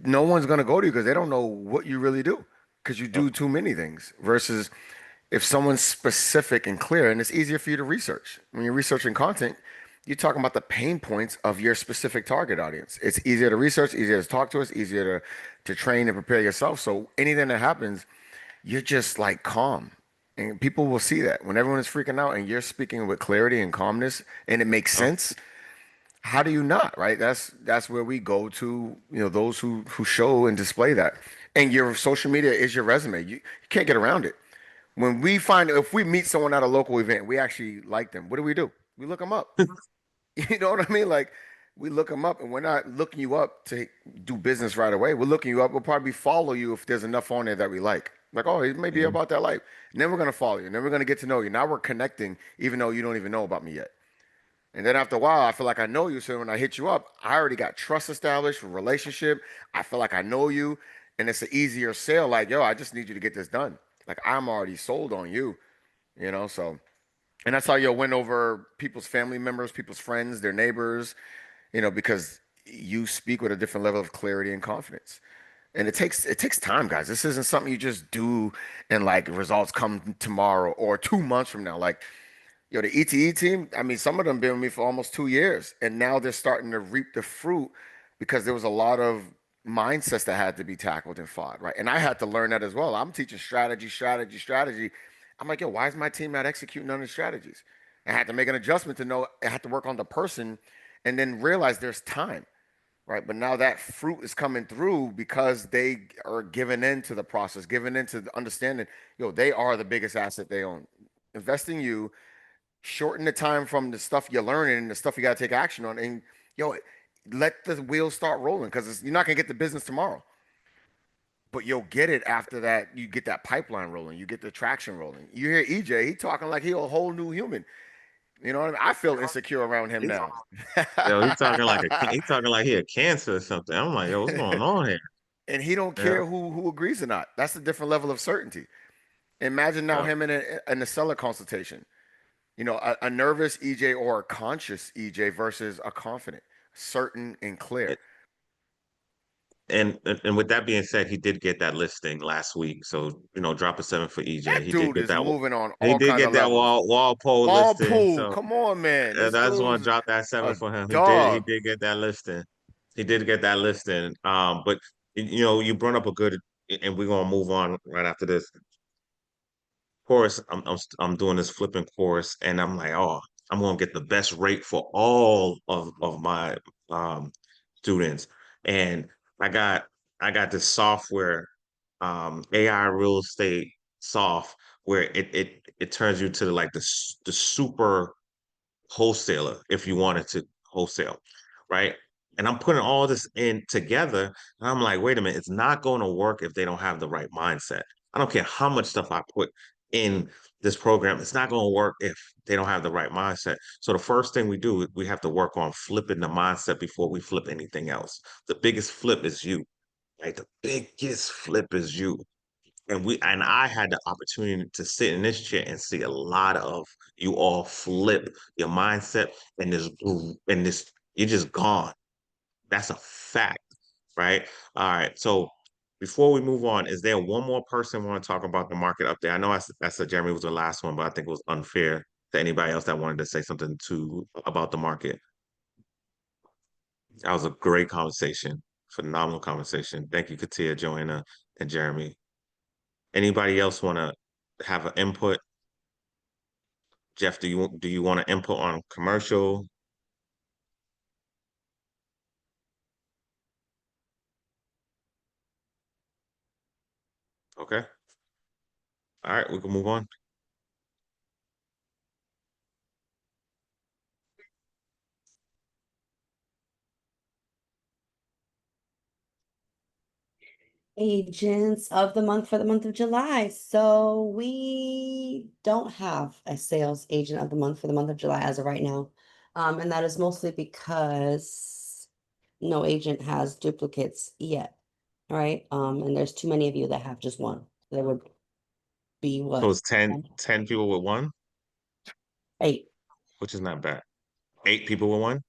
No one's going to go to you because they don't know what you really do because you do too many things versus if someone's specific and clear, and it's easier for you to research. When you're researching content, you're talking about the pain points of your specific target audience. It's easier to research, easier to talk to us, easier to train and prepare yourself. So anything that happens, you're just like calm. And people will see that when everyone is freaking out and you're speaking with clarity and calmness and it makes sense. How do you not, right? That's where we go to, those who show and display that. And your social media is your resume. You can't get around it. When we find if we meet someone at a local event, we actually like them. What do? We look them up. You know what I mean? Like we look them up, and we're not looking you up to do business right away. We're looking you up. We'll probably follow you if there's enough on there that we like. Like, oh, it may be Mhm. about that life. And then we're gonna follow you. And then we're gonna get to know you. Now we're connecting, even though you don't even know about me yet. And then after a while, I feel like I know you. So when I hit you up, I already got trust established, relationship. I feel like I know you, and it's an easier sale. Like, yo, I just need you to get this done. Like I'm already sold on you. So, and that's how you'll win over people's family members, people's friends, their neighbors, because you speak with a different level of clarity and confidence. And it takes time, guys. This isn't something you just do and like results come tomorrow or 2 months from now. Like, the ETE team, I mean, some of them been with me for almost 2 years, and now they're starting to reap the fruit because there was a lot of mindsets that had to be tackled and fought, right? And I had to learn that as well. I'm teaching strategy, strategy, strategy. I'm like, yo, why is my team not executing on the strategies? I had to make an adjustment to know I had to work on the person and then realize there's time, right? But now that fruit is coming through because they are giving into the process, giving into the understanding, they are the biggest asset they own. Invest in you, shorten the time from the stuff you're learning and the stuff you got to take action on, and yo, let the wheels start rolling because you're not gonna get the business tomorrow, but you'll get it after that. You get that pipeline rolling, you get the traction rolling. You hear EJ, he talking like he a whole new human. You know what I mean? I feel insecure around him He's, now. yo, he's talking like he a cancer or something. I'm like, yo, what's going on here? And he don't Yeah. care who agrees or not. That's a different level of certainty. Imagine now Yeah. him in a seller consultation. A nervous EJ or a conscious EJ versus a confident, certain, and clear. And with that being said, he did get that listing last week. So, drop a seven for EJ. That He did dude get is that. moving on He all did kind of get that levels. wall pole listing. Walpool, So come on, man. This I just want to dude's drop that seven a for him. He dog. did get that listing. He did get that listing. But you brought up a good, and we're gonna move on right after this course. I'm doing this flipping course, and I'm like, oh, I'm gonna get the best rate for all of my students. And I got I got this software, AI real estate soft, where it turns you to like the super wholesaler if you wanted to wholesale, right? And I'm putting all this in together, and I'm like, wait a minute, it's not going to work if they don't have the right mindset. I don't care how much stuff I put in this program, it's not going to work if they don't have the right mindset. So the first thing we do, we have to work on flipping the mindset before we flip anything else. The biggest flip is you. Like the biggest flip is you. And I had the opportunity to sit in this chair and see a lot of you all flip your mindset, and this you're just gone. That's a fact, right? All right. So before we move on, is there one more person want to talk about the market up there? I know I said Jeremy was the last one, but I think it was unfair to anybody else that wanted to say something about the market. That was a great conversation, phenomenal conversation. Thank you, Katia, Joanna, and Jeremy. Anybody else want to have an input? Jeff, do you want to input on commercial? Okay. All right, we can move on. Agents of the month for the month of July. So we don't have a sales agent of the month for the month of July as of right now. And that is mostly because no agent has duplicates yet. All right. And there's too many of you that have just one. There would be So what? it's 10 people with one, 8. which is not bad. 8 people with one.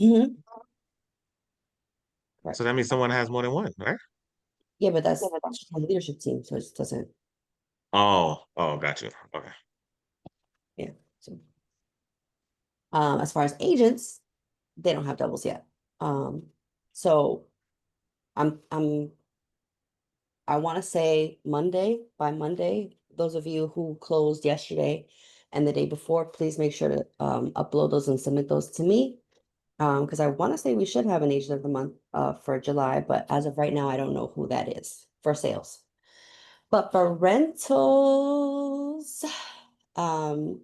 Mm-hmm. So Correct. that means someone has more than one, right? Yeah, but that's a leadership team, so it doesn't. Oh, got you. Okay. Yeah. So, as far as agents, they don't have doubles yet. So I'm I want to say by Monday, those of you who closed yesterday and the day before, please make sure to upload those and submit those to me. Because I want to say we should have an agent of the month for July, but as of right now, I don't know who that is for sales. But for rentals, um,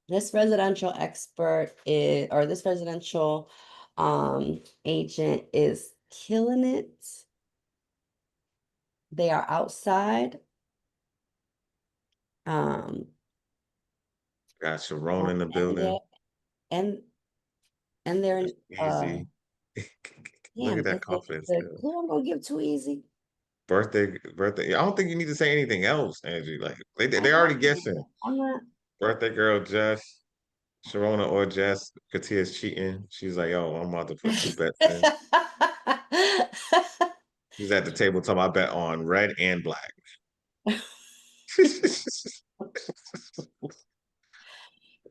this residential expert is, or this residential agent is killing it. They are outside. Um, Got Sharon in the and building. they're and and they're in Easy. Look damn, at that confidence. the clue I'm gonna give too easy. Birthday. I don't think you need to say anything else, Angie. Like they I'm already not, guessing. I'm not. Birthday girl Jess, Sharona or Jess. Katia's cheating. She's like, yo, I'm about to put 2 bets in. She's at the table talking about bet on red and black.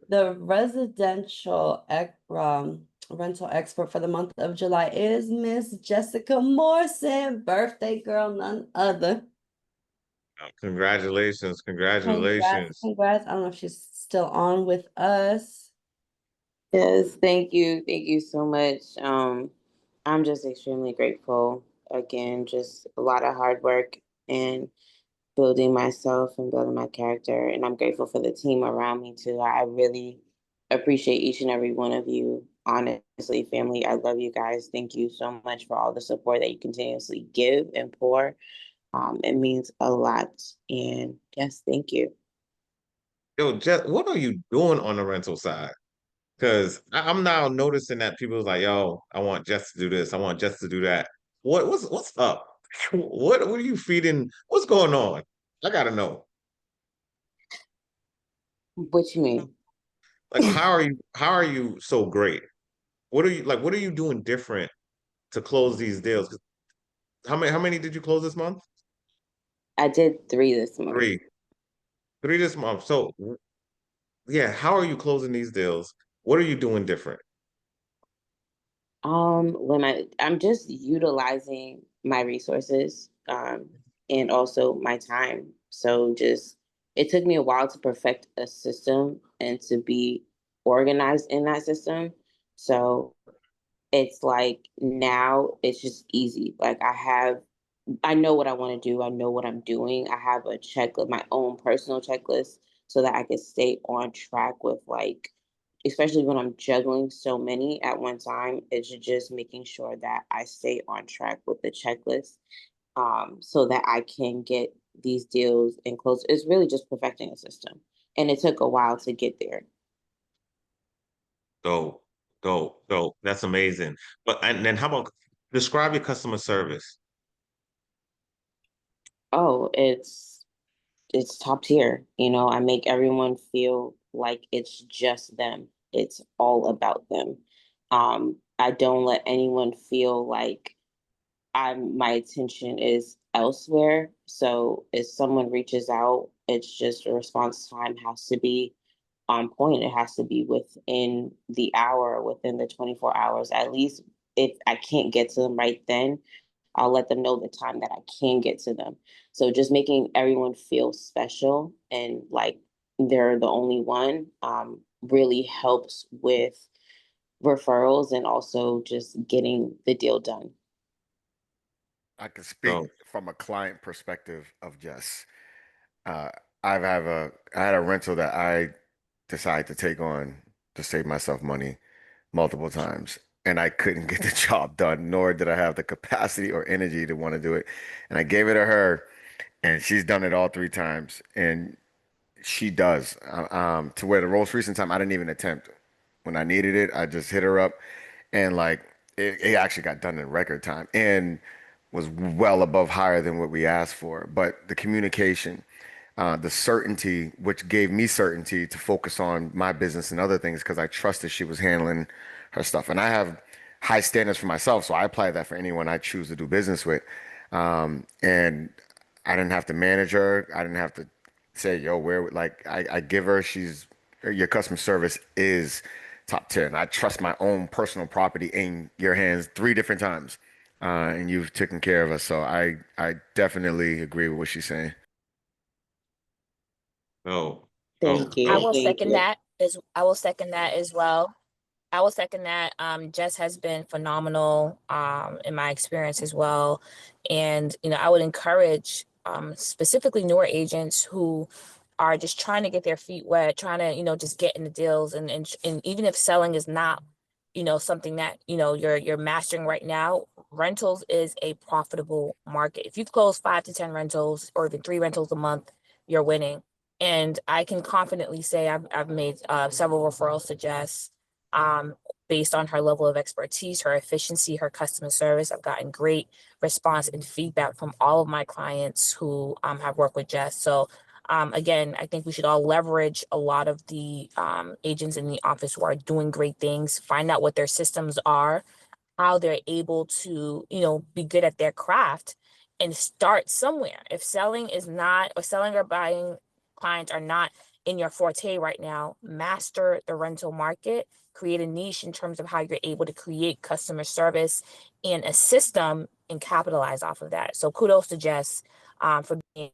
The rental expert for the month of July is Miss Jessica Morrison, birthday girl, none other. Congratulations, Congrats, congratulations. congrats. I don't know if she's still on with us. Yes, thank you. Thank you so much. I'm just extremely grateful. Again, just a lot of hard work and building myself and building my character. And I'm grateful for the team around me too. I really appreciate each and every one of you. Honestly, family, I love you guys. Thank you so much for all the support that you continuously give and pour. It means a lot. And yes, thank you. Yo, Jess, what are you doing on the rental side? Because I'm now noticing that people's like, yo, I want Jess to do this, I want Jess to do that. What's up? What are you feeding? What's going on? I gotta know. What you mean? Like, how are you so great? What are you doing different to close these deals? 'Cause how many did you close this month? I did 3 this month. Three. Three this month. So yeah, how are you closing these deals? What are you doing different? I'm just utilizing my resources, and also my time. So just it took me a while to perfect a system and to be organized in that system. So it's like now it's just easy. Like I know what I want to do. I know what I'm doing. I have a checklist, my own personal checklist, so that I can stay on track with like, especially when I'm juggling so many at one time. It's just making sure that I stay on track with the checklist, so that I can get these deals and close. It's really just perfecting a system, and it took a while to get there. Go, go. That's amazing. But and then how about describe your customer service? Oh, it's top tier. I make everyone feel like it's just them. It's all about them. I don't let anyone feel like my attention is elsewhere. So if someone reaches out, it's just a response time has to be on point. It has to be within the hour, within the 24 hours. At least if I can't get to them right then, I'll let them know the time that I can get to them. So just making everyone feel special and like they're the only one, really helps with referrals and also just getting the deal done. I can speak Go. from a client perspective of Jess. Uh, I had a rental that I decided to take on to save myself money multiple times, and I couldn't get the job done, nor did I have the capacity or energy to want to do it. And I gave it to her, and she's done it all 3 times, and she does. To where the most recent time I didn't even attempt. When I needed it, I just hit her up, and like it actually got done in record time and was well above higher than what we asked for. But the communication, the certainty, which gave me certainty to focus on my business and other things because I trusted she was handling her stuff. And I have high standards for myself, so I apply that for anyone I choose to do business with. And I didn't have to manage her. I didn't have to say, yo, where, like, I give her, your customer service is top tier. And I trust my own personal property in your hands 3 different times. And you've taken care of us. So I definitely agree with what she's saying. Oh, Thank you. I dope. will Thank second you. that I will second that as well. I will second that. Jess has been phenomenal in my experience as well. And, I would encourage specifically newer agents who are just trying to get their feet wet, trying to, just get in the deals. And even if selling is not, something that, you're mastering right now, rentals is a profitable market. If you close 5 to 10 rentals or even 3 rentals a month, you're winning. And I can confidently say I've made several referrals to Jess based on her level of expertise, her efficiency, her customer service. I've gotten great response and feedback from all of my clients who have worked with Jess. So again, I think we should all leverage a lot of the agents in the office who are doing great things, find out what their systems are, how they're able to, be good at their craft and start somewhere. If selling is not, or selling or buying clients are not in your forte right now, master the rental market, create a niche in terms of how you're able to create customer service and a system and capitalize off of that. So kudos to Jess for being.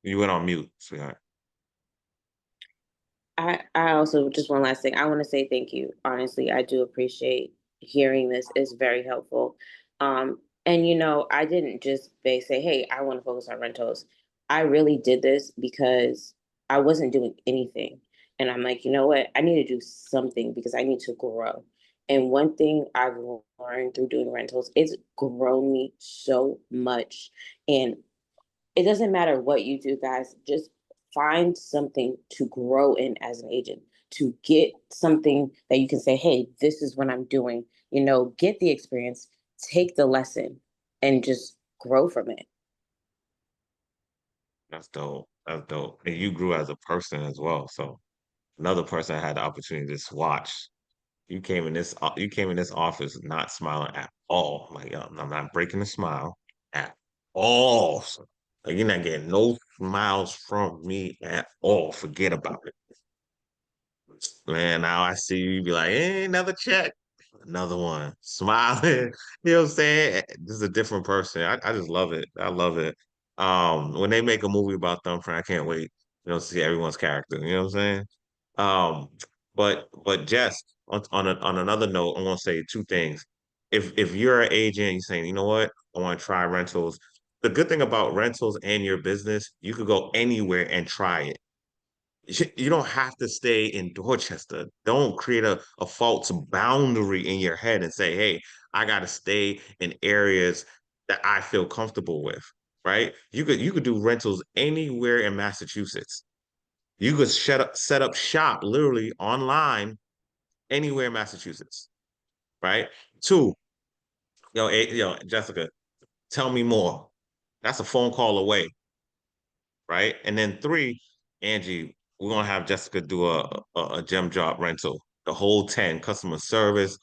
You went on mute, sweetheart. I also just one last thing. I want to say thank you. Honestly, I do appreciate hearing this. It's very helpful. And I didn't just say, hey, I want to focus on rentals. I really did this because I wasn't doing anything. And I'm like, you know what? I need to do something because I need to grow. And one thing I've learned through doing rentals, it's grown me so much. And it doesn't matter what you do, guys, just find something to grow in as an agent, to get something that you can say, hey, this is what I'm doing, get the experience, take the lesson, and just grow from it. That's dope. That's dope. And you grew as a person as well. So another person had the opportunity to just watch. You came in this office not smiling at all. Like, I'm not breaking the smile at all. So, like, you're not getting no smiles from me at all. Forget about it. Man, now I see you be like, hey, another check. Another one. Smiling. You know what I'm saying? This is a different person. I just love it. I love it. When they make a movie about Thumbprint, I can't wait, to see everyone's character. You know what I'm saying? Um, but Jess, on another note, I'm gonna say 2 things. If you're an agent, you're saying, you know what, I want to try rentals. The good thing about rentals and your business, you could go anywhere and try it. You don't have to stay in Dorchester. Don't create a false boundary in your head and say, hey, I gotta stay in areas that I feel comfortable with, right? You could do rentals anywhere in Massachusetts. You could set up shop literally online anywhere in Massachusetts, right? 2, Jessica, tell me more. That's a phone call away, right? And then 3, Angie, we're gonna have Jessica do a gem job rental, the whole 10, customer service,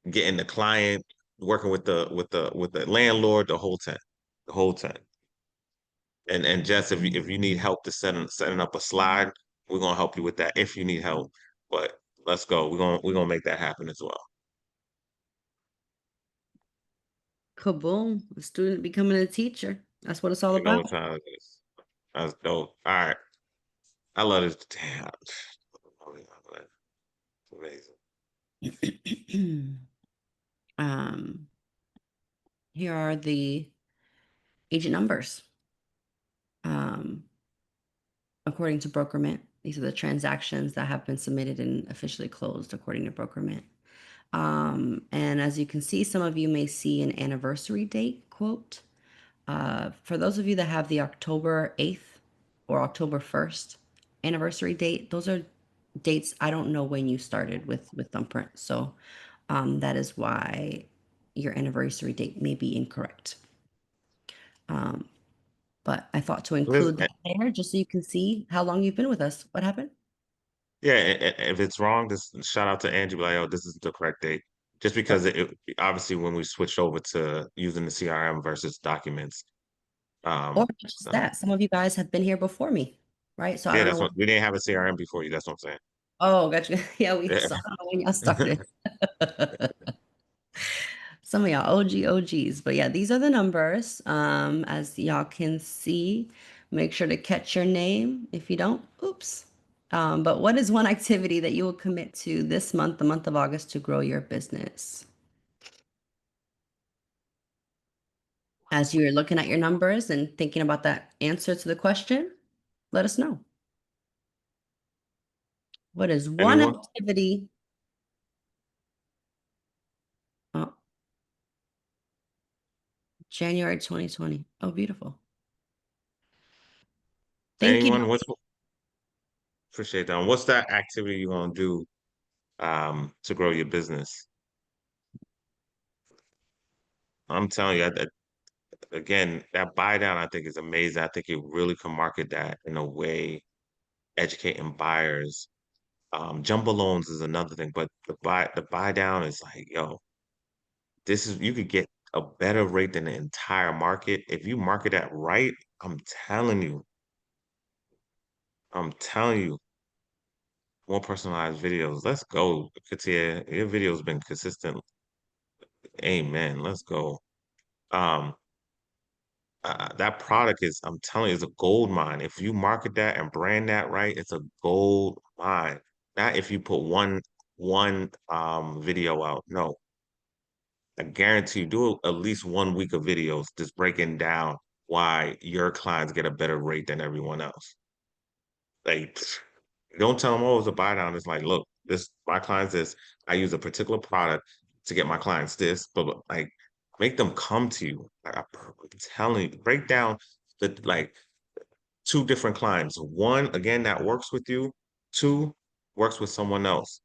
getting the client, working with the landlord, the whole 10, the whole 10. And Jess, if you need help to setting up a slide, we're gonna help you with that if you need help. But let's go. We're gonna make that happen as well. Kaboom. A student becoming a teacher. That's what it's all You know about. what time it is. That's dope. All right. I love this. Damn. Amazing. um, Here are the agent numbers. According to Brokerment, these are the transactions that have been submitted and officially closed according to Brokerment. And as you can see, some of you may see an anniversary date quote. For those of you that have the October 8th or October 1st anniversary date, those are dates I don't know when you started with Thumbprint. So That is why your anniversary date may be incorrect. But I thought to include that there just so you can see how long you've been with us. What happened? Yeah, if it's wrong, just shout out to Angie, be like, oh, this is the correct date. Just because obviously when we switched over to using the CRM versus documents, Or not just uh, that, some of you guys have been here before me, right? So I yeah, don't that's know. what we didn't have a CRM before you. That's what I'm saying. Oh, gotcha. Yeah, Yeah. so I don't know when y'all started. Some of y'all OGs, but yeah, these are the numbers. As y'all can see, make sure to catch your name. If you don't, oops. But what is one activity that you will commit to this month, the month of August, to grow your business? As you're looking at your numbers and thinking about that answer to the question, let us know. What is one Anyone? activity? Oh, January 2020. Oh, beautiful. Thank you. Anyone? Appreciate that. What's that activity you're gonna do to grow your business? I'm telling you, again, that buy down I think is amazing. I think you really can market that in a way, educating buyers. Jumbo loans is another thing, but the buy down is like, yo, you could get a better rate than the entire market. If you market that right, I'm telling you, more personalized videos. Let's go. Katia, your video's been consistent. Amen. Let's go. Um, that product is, I'm telling you, it's a gold mine. If you market that and brand that right, it's a gold mine. Not if you put one video out. No, I guarantee you do at least 1 week of videos just breaking down why your clients get a better rate than everyone else. Like, don't tell them, oh, it's a buy down. It's like, look, this my clients this. I use a particular product to get my clients this, but like make them come to you. Like I'm telling you, break down the like two different clients. One, again, that works with you. Two, works with someone else.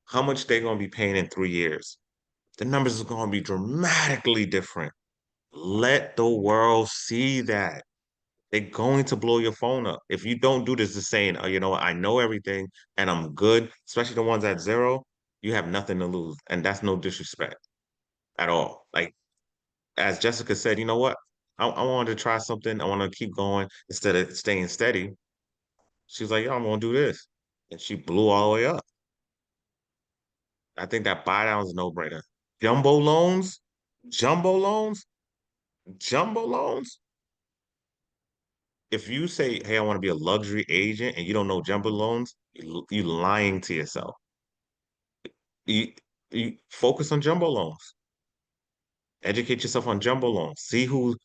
How much they gonna be paying in 3 years? The numbers are gonna be dramatically different. Let the world see that. They're going to blow your phone up. If you don't do this, just saying, oh, you know what, I know everything and I'm good, especially the ones at zero, you have nothing to lose. And that's no disrespect at all. Like, as Jessica said, you know what? I wanted to try something. I want to keep going instead of staying steady. She was like, yo, I'm going to do this. And she blew all the way up. I think that buy down is a no-brainer. Jumbo loans, jumbo loans, jumbo loans. If you say, "Hey, I want to be a luxury agent," and you don't know jumbo loans, you lying to yourself. You you focus on jumbo loans. Educate yourself on jumbo loans. See who's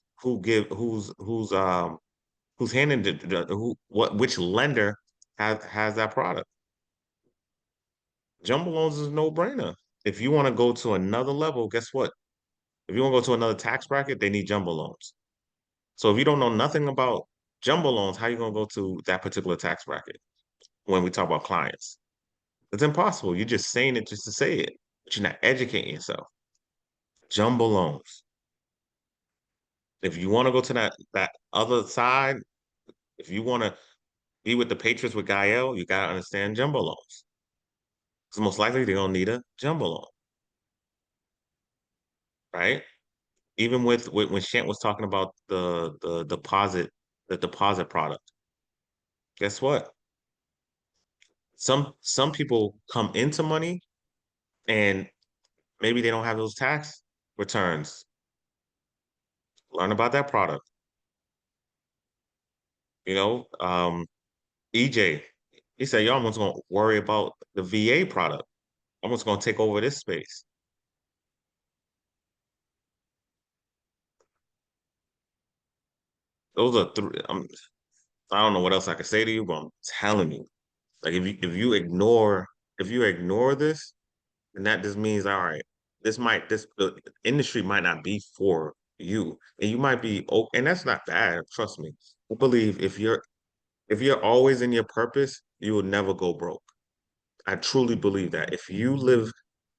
handing which lender has that product. Jumbo loans is a no-brainer. If you want to go to another level, guess what? If you want to go to another tax bracket, they need jumbo loans. So if you don't know nothing about jumbo loans, how you gonna go to that particular tax bracket when we talk about clients? It's impossible. You're just saying it just to say it, but you're not educating yourself. Jumbo loans. If you want to go to that other side, if you want to be with the Patriots with Gael, you gotta understand jumbo loans. Because most likely they're gonna need a jumbo loan, right? Even with when Shant was talking about the deposit product. Guess what? Some people come into money and maybe they don't have those tax returns. Learn about that product. You know, EJ, he said, "Y'all almost gonna worry about the VA product. Almost gonna take over this space." Those are three. I don't know what else I could say to you, but I'm telling you, like if you ignore this, then that just means all right. The industry might not be for you, and you might be and that's not bad. Trust me. I believe if you're always in your purpose, you will never go broke. I truly believe that. If you live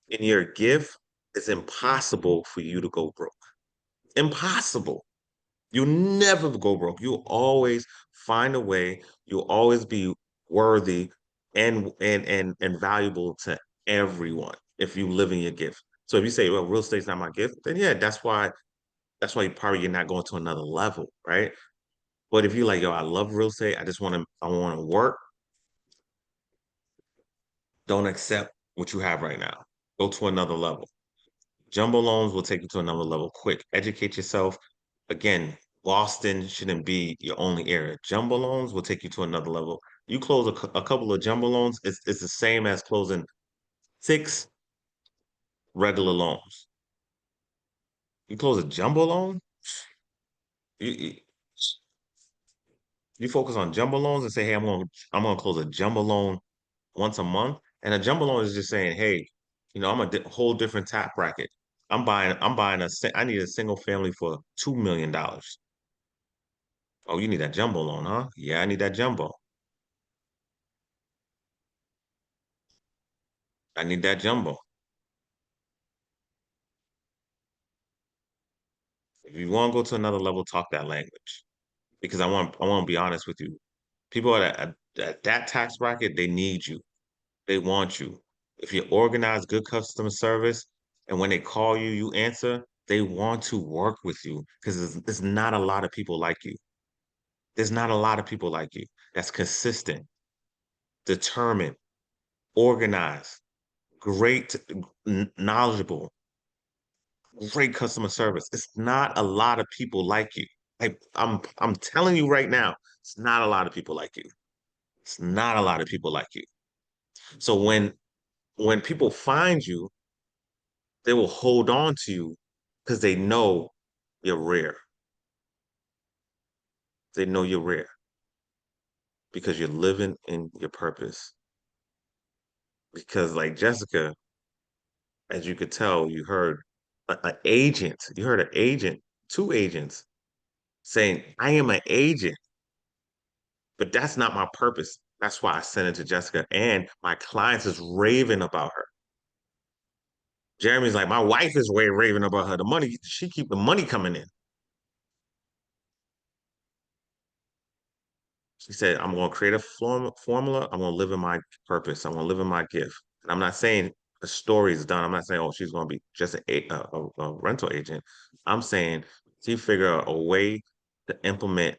in your gift, it's impossible for you to go broke. Impossible. You'll never go broke. You'll always find a way. You'll always be worthy and valuable to everyone if you live in your gift. So if you say, well, real estate's not my gift, then yeah, that's why you're not going to another level, right? But if you're like, yo, I love real estate, I want to work, don't accept what you have right now. Go to another level. Jumbo loans will take you to another level quick. Educate yourself. Again, Boston shouldn't be your only area. Jumbo loans will take you to another level. You close a couple of jumbo loans, it's the same as closing 6 regular loans. You close a jumbo loan, you, you you focus on jumbo loans and say, hey, I'm gonna close a jumbo loan once a month. And a jumbo loan is just saying, hey, I'm a whole different tax bracket. I need a single family for $2 million. Oh, you need that jumbo loan, huh? Yeah, I need that jumbo. I need that jumbo. If you want to go to another level, talk that language. Because I want to be honest with you. People at that tax bracket, they need you. They want you. If you organize good customer service and when they call you, you answer, they want to work with you because there's not a lot of people like you. There's not a lot of people like you that's consistent, determined, organized, great, knowledgeable, great customer service. It's not a lot of people like you. I'm telling you right now, it's not a lot of people like you. It's not a lot of people like you. So when people find you, they will hold on to you because they know you're rare. They know you're rare because you're living in your purpose. Because like Jessica, as you could tell, you heard an agent. You heard an agent, 2 agents saying, I am an agent, but that's not my purpose. That's why I sent it to Jessica. And my clients is raving about her. Jeremy's like, my wife is way raving about her. The money, she keep the money coming in. She said, I'm going to create a formula. I'm going to live in my purpose. I'm going to live in my gift. And I'm not saying the story is done. I'm not saying, oh, she's going to be just a rental agent. I'm saying she figured out a way to implement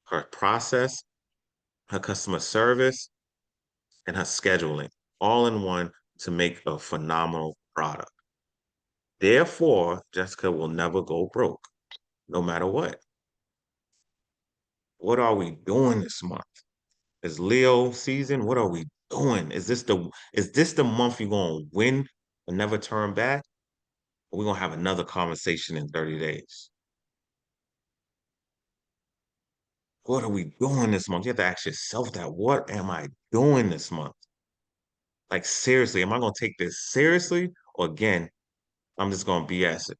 her process, her customer service, and her scheduling all in one to make a phenomenal product. Therefore, Jessica will never go broke, no matter what. What are we doing this month? Is Leo season? What are we doing? Is this the month you're gonna win and never turn back? Or we're gonna have another conversation in 30 days. What are we doing this month? You have to ask yourself that. What am I doing this month? Like seriously, am I gonna take this seriously? Or again, I'm just gonna BS it.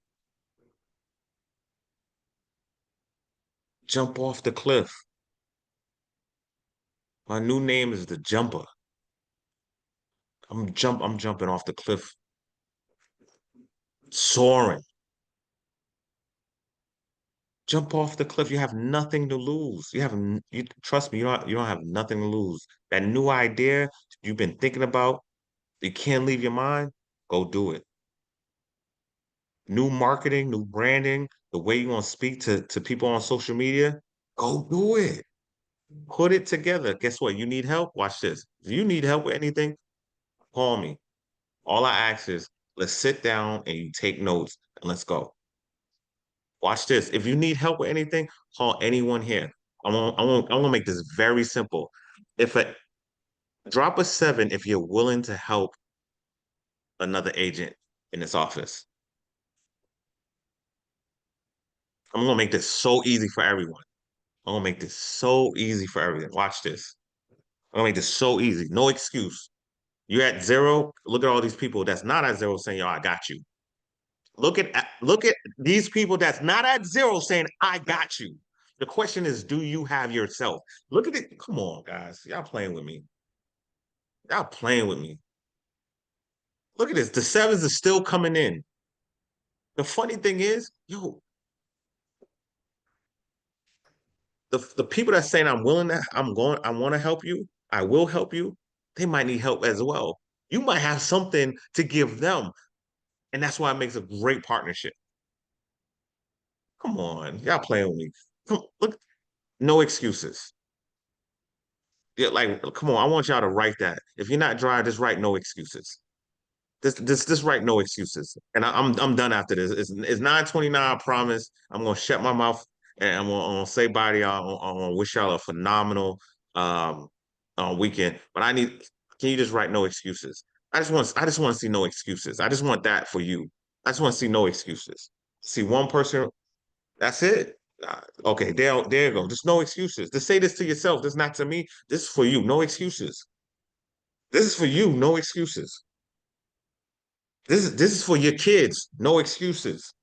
Jump off the cliff. My new name is the Jumper. I'm jumping off the cliff, soaring. Jump off the cliff. You have nothing to lose. You trust me, you don't have nothing to lose. That new idea you've been thinking about, you can't leave your mind, go do it. New marketing, new branding, the way you want to speak to people on social media, go do it. Put it together. Guess what? You need help? Watch this. If you need help with anything, call me. All I ask is let's sit down and you take notes and let's go. Watch this. If you need help with anything, call anyone here. I'm gonna make this very simple. If a Drop a 7 if you're willing to help another agent in this office. I'm gonna make this so easy for everyone. I'm gonna make this so easy for everyone. Watch this. I'm gonna make this so easy. No excuse. You're at 0. Look at all these people that's not at 0 saying, yo, I got you. Look at these people that's not at 0 saying, I got you. The question is, do you have yourself? Look at it. Come on, guys. Y'all playing with me. Y'all playing with me. Look at this. The sevens are still coming in. The funny thing is, yo, the people that saying I'm willing to, I want to help you, I will help you, they might need help as well. You might have something to give them. And that's why it makes a great partnership. Come on, y'all playing with me. Look, no excuses. Yeah, like, come on, I want y'all to write that. If you're not dry, just write no excuses. This right, no excuses. And I'm done after this. It's 9:29, I promise. I'm gonna shut my mouth and I'm gonna say bye to y'all. I'm gonna wish y'all a phenomenal um weekend. But can you just write no excuses? I just want to see no excuses. I just want that for you. I just want to see no excuses. See one person, that's it. Okay, there you go. Just no excuses. Just say this to yourself. This is not to me. This is for you. No excuses. This is for you. No excuses. This is for your kids. No excuses.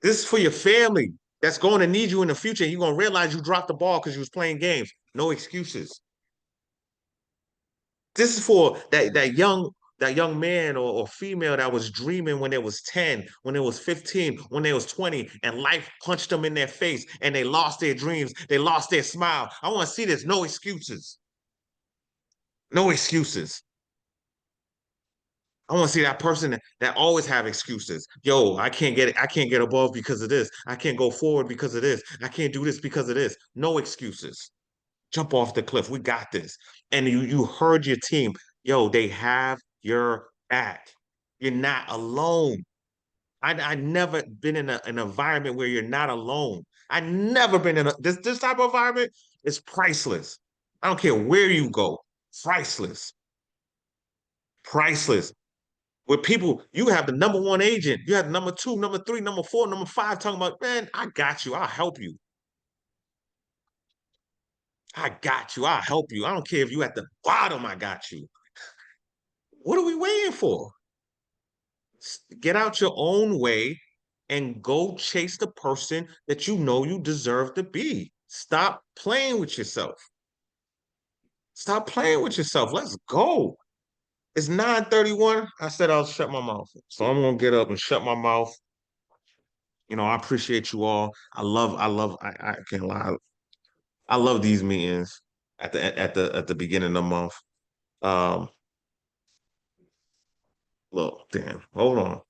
This is for your family that's going to need you in the future. You're going to realize you dropped the ball because you was playing games. No excuses. This is for that young man or female that was dreaming when they was 10, when they was 15, when they was 20, and life punched them in their face and they lost their dreams. They lost their smile. I want to see this. No excuses. No excuses. I want to see that person that always have excuses. Yo, I can't get it. I can't get above because of this. I can't go forward because of this. I can't do this because of this. No excuses. Jump off the cliff. We got this. And you heard your team. Yo, they have your back. You're not alone. I never been in an environment where you're not alone. I never been in this type of environment. It's priceless. I don't care where you go. Priceless. Priceless. With people, you have the number one agent, you have number two, number three, number four, number five talking about, man, I got you. I'll help you. I got you. I'll help you. I don't care if you at the bottom, I got you. What are we waiting for? Get out your own way and go chase the person that you know you deserve to be. Stop playing with yourself. Stop playing with yourself. Let's go. It's 9:31. I said I'll shut my mouth. So I'm gonna get up and shut my mouth. I appreciate you all. I can't lie. I love these meetings at the beginning of the month. Um, Look, damn, hold on.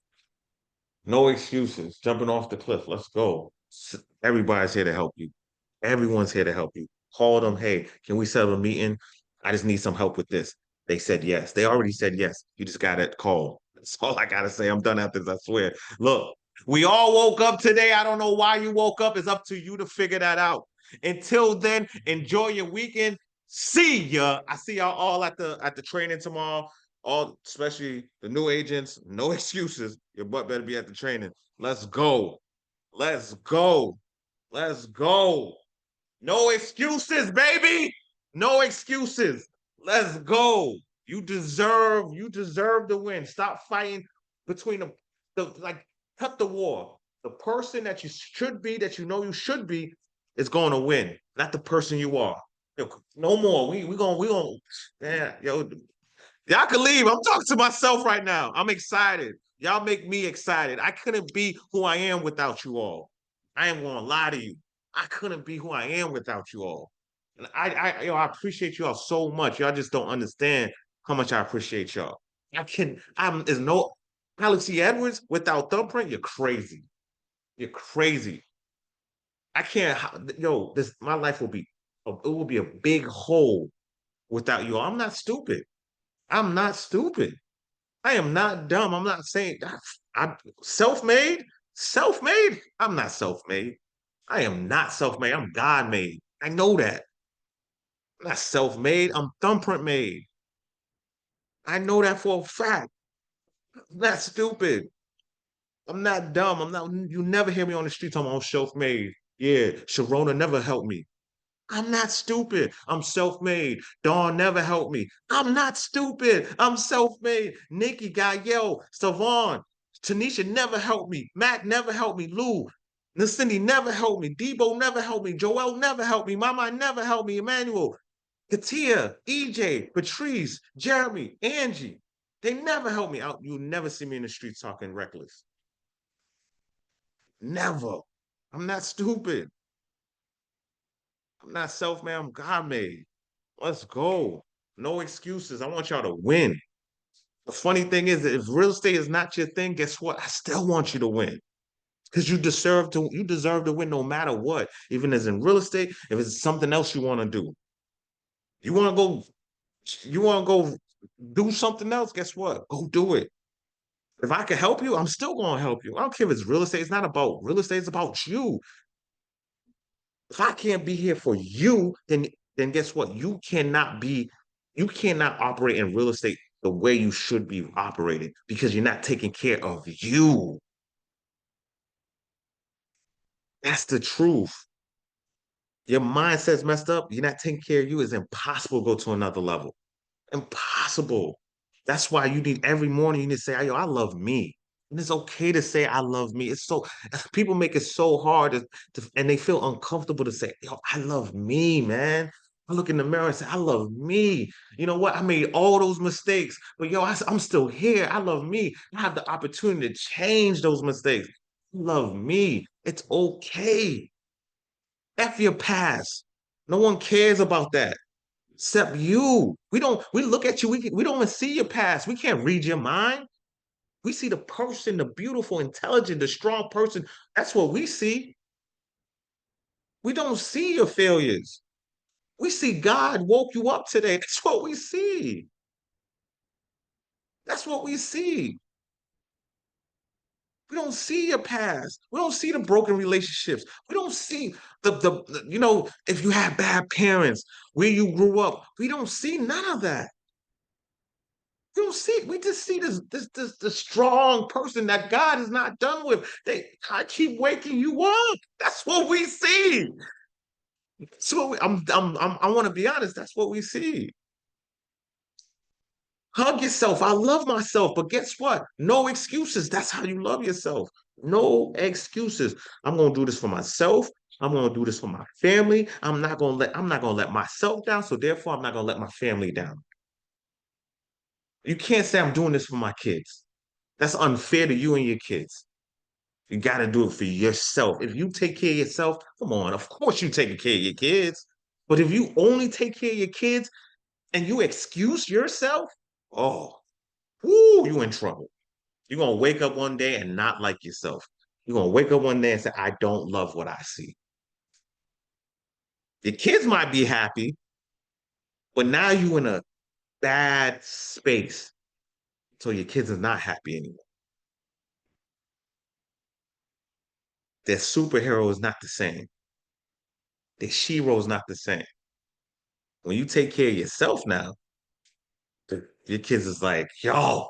No excuses. Jumping off the cliff. Let's go. Everybody's here to help you. Everyone's here to help you. Call them. Hey, can we set up a meeting? I just need some help with this. They said yes. They already said yes. You just got to call. That's all I got to say. I'm done after this, I swear. Look, we all woke up today. I don't know why you woke up. It's up to you to figure that out. Until then, enjoy your weekend. See ya. I see y'all all at the training tomorrow. All, especially the new agents. No excuses. Your butt better be at the training. Let's go. Let's go. Let's go. No excuses, baby. No excuses. Let's go. You deserve the win. Stop fighting between like cut the war. The person that you should be, that you know you should be, is going to win, not the person you are. Yo, no more. We gonna yeah, yo. Y'all can leave. I'm talking to myself right now. I'm excited. Y'all make me excited. I couldn't be who I am without you all. I ain't gonna lie to you. I couldn't be who I am without you all. And I appreciate y'all so much. Y'all just don't understand how much I appreciate y'all. There's no Alex E. Edwards without Thumbprint. You're crazy. You're crazy. I can't, my life it will be a big hole without you all. I'm not stupid. I'm not stupid. I am not dumb. I'm not saying I'm self-made. Self-made? I'm not self-made. I am not self-made. I'm God-made. I know that. I'm not self-made. I'm thumbprint made. I know that for a fact. I'm not stupid. I'm not dumb. You never hear me on the street talking about self-made. Yeah, Sharona never helped me. I'm not stupid. I'm self-made. Dawn never helped me. I'm not stupid. I'm self-made. Nikki, Gael, Savon, Tanisha never helped me. Mac never helped me. Lou, Nacindy never helped me. Debo never helped me. Joel never helped me. Mama never helped me. Emmanuel, Katia, EJ, Patrice, Jeremy, Angie. They never help me out. You'll never see me in the streets talking reckless. Never. I'm not stupid. I'm not self-made. I'm God-made. Let's go. No excuses. I want y'all to win. The funny thing is that if real estate is not your thing, guess what? I still want you to win. Because you deserve to win no matter what. Even as in real estate, if it's something else you want to do. You want to go do something else, guess what? Go do it. If I can help you, I'm still gonna help you. I don't care if it's real estate. It's not about real estate, it's about you. If I can't be here for you, then guess what? You cannot operate in real estate the way you should be operating because you're not taking care of you. That's the truth. Your mindset's messed up. You're not taking care of you. It's impossible to go to another level. Impossible. That's why you need every morning you need to say, yo, I love me. And it's okay to say I love me. It's so people make it so hard and they feel uncomfortable to say, yo, I love me, man. I look in the mirror and say, I love me. You know what? I made all those mistakes, but yo, I'm still here. I love me. I have the opportunity to change those mistakes. Love me. It's okay. F your past. No one cares about that except you. We look at you, we don't even see your past. We can't read your mind. We see the person, the beautiful, intelligent, the strong person. That's what we see. We don't see your failures. We see God woke you up today. That's what we see. That's what we see. We don't see your past. We don't see the broken relationships. We don't see if you had bad parents, where you grew up. We don't see none of that. We don't see. We just see this strong person that God is not done with. I keep waking you up. That's what we see. So I want to be honest. That's what we see. Hug yourself. I love myself, but guess what? No excuses. That's how you love yourself. No excuses. I'm gonna do this for myself. I'm gonna do this for my family. I'm not gonna let myself down. So therefore, I'm not gonna let my family down. You can't say I'm doing this for my kids. That's unfair to you and your kids. You got to do it for yourself. If you take care of yourself, come on, of course you taking care of your kids. But if you only take care of your kids and you excuse yourself, oh, whoo, you in trouble. You're gonna wake up one day and not like yourself. You're gonna wake up one day and say, I don't love what I see. Your kids might be happy, but now you're in a bad space. So your kids are not happy anymore. Their superhero is not the same. Their hero is not the same. When you take care of yourself now, your kids is like, yo,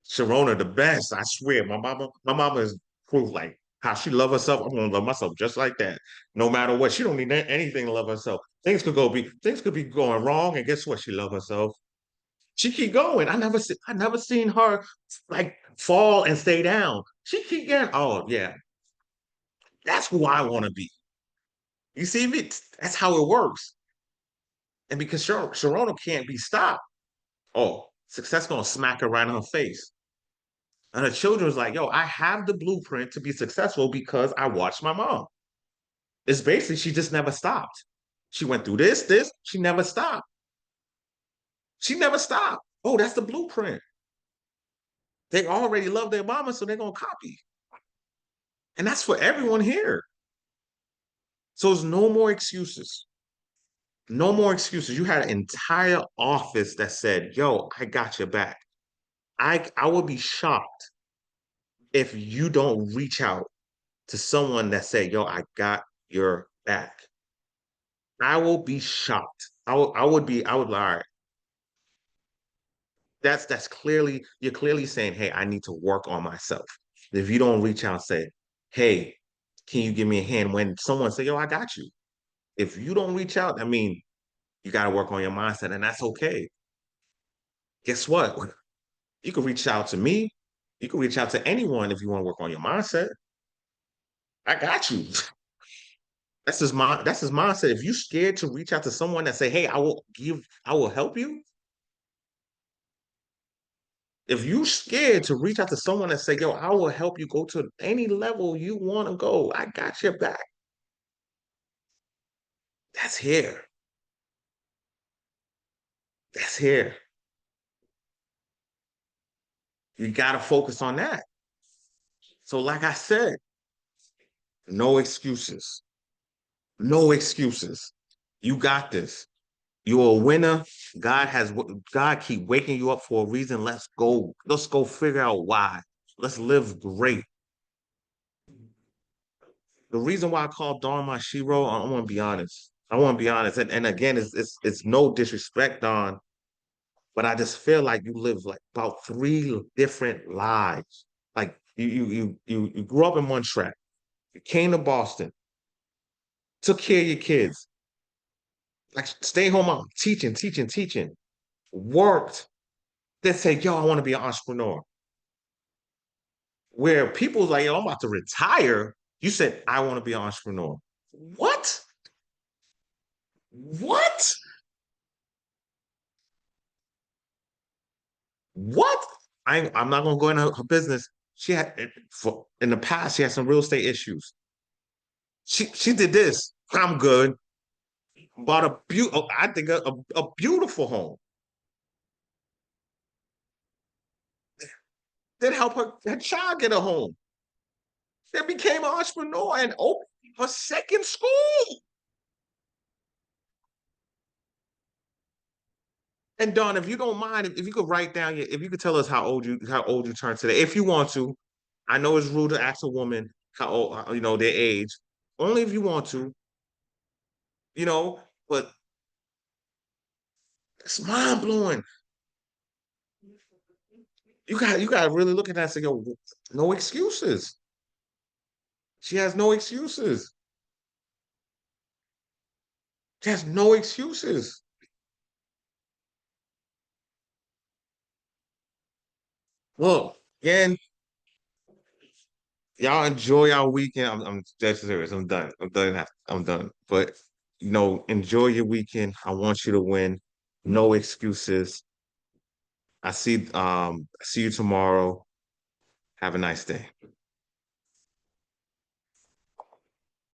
Sharona the best. I swear. My mama is proof like how she love herself. I'm gonna love myself just like that. No matter what. She don't need anything to love herself. Things could be going wrong, and guess what? She love herself. She keep going. I never seen her like fall and stay down. She keep getting, oh yeah, that's who I want to be. You see me? That's how it works. And because Sharona can't be stopped, oh, success gonna smack her right in her face. And her children was like, yo, I have the blueprint to be successful because I watched my mom. It's basically she just never stopped. She went through this, she never stopped. She never stopped. Oh, that's the blueprint. They already love their mama, so they're gonna copy. And that's for everyone here. So there's no more excuses. No more excuses. You had an entire office that said, yo, I got your back. I would be shocked if you don't reach out to someone that said, yo, I got your back. I will be shocked. I would be, all right. That's clearly, you're clearly saying, hey, I need to work on myself. If you don't reach out and say, hey, can you give me a hand when someone say, yo, I got you. If you don't reach out, I mean, you got to work on your mindset, and that's okay. Guess what? You can reach out to me. You can reach out to anyone if you want to work on your mindset. I got you. That's his mindset. If you're scared to reach out to someone that say, hey, I will help you. If you scared to reach out to someone and say, yo, I will help you go to any level you want to go. I got your back. That's here. That's here. You got to focus on that. So, like I said, no excuses. No excuses. You got this. You're a winner. God keep waking you up for a reason. Let's go. Let's go figure out why. Let's live great. The reason why I call Dawn my shero, I want to be honest. I want to be honest. And again, it's no disrespect, Dawn, but I just feel like you live like about 3 different lives. Like you grew up in one track. You came to Boston, took care of your kids, like stay home mom, teaching, worked, then say, yo, I want to be an entrepreneur. Where people's like, yo, I'm about to retire. You said, I want to be an entrepreneur. What? What? What? I'm not gonna go into her business. She had in the past, she had some real estate issues. She did this. I'm good. Bought I think a beautiful home. Then help her child get a home. Then became an entrepreneur and opened her second school. And Dawn, if you don't mind, if you could write down if you could tell us how old you turned today, if you want to. I know it's rude to ask a woman how old, their age. Only if you want to, but it's mind blowing. You got to really look at that and say, yo, no excuses. She has no excuses. She has no excuses. Look, again, y'all enjoy our weekend. I'm dead serious. I'm done. I'm done. I'm done. But enjoy your weekend. I want you to win. No excuses. I see you tomorrow. Have a nice day.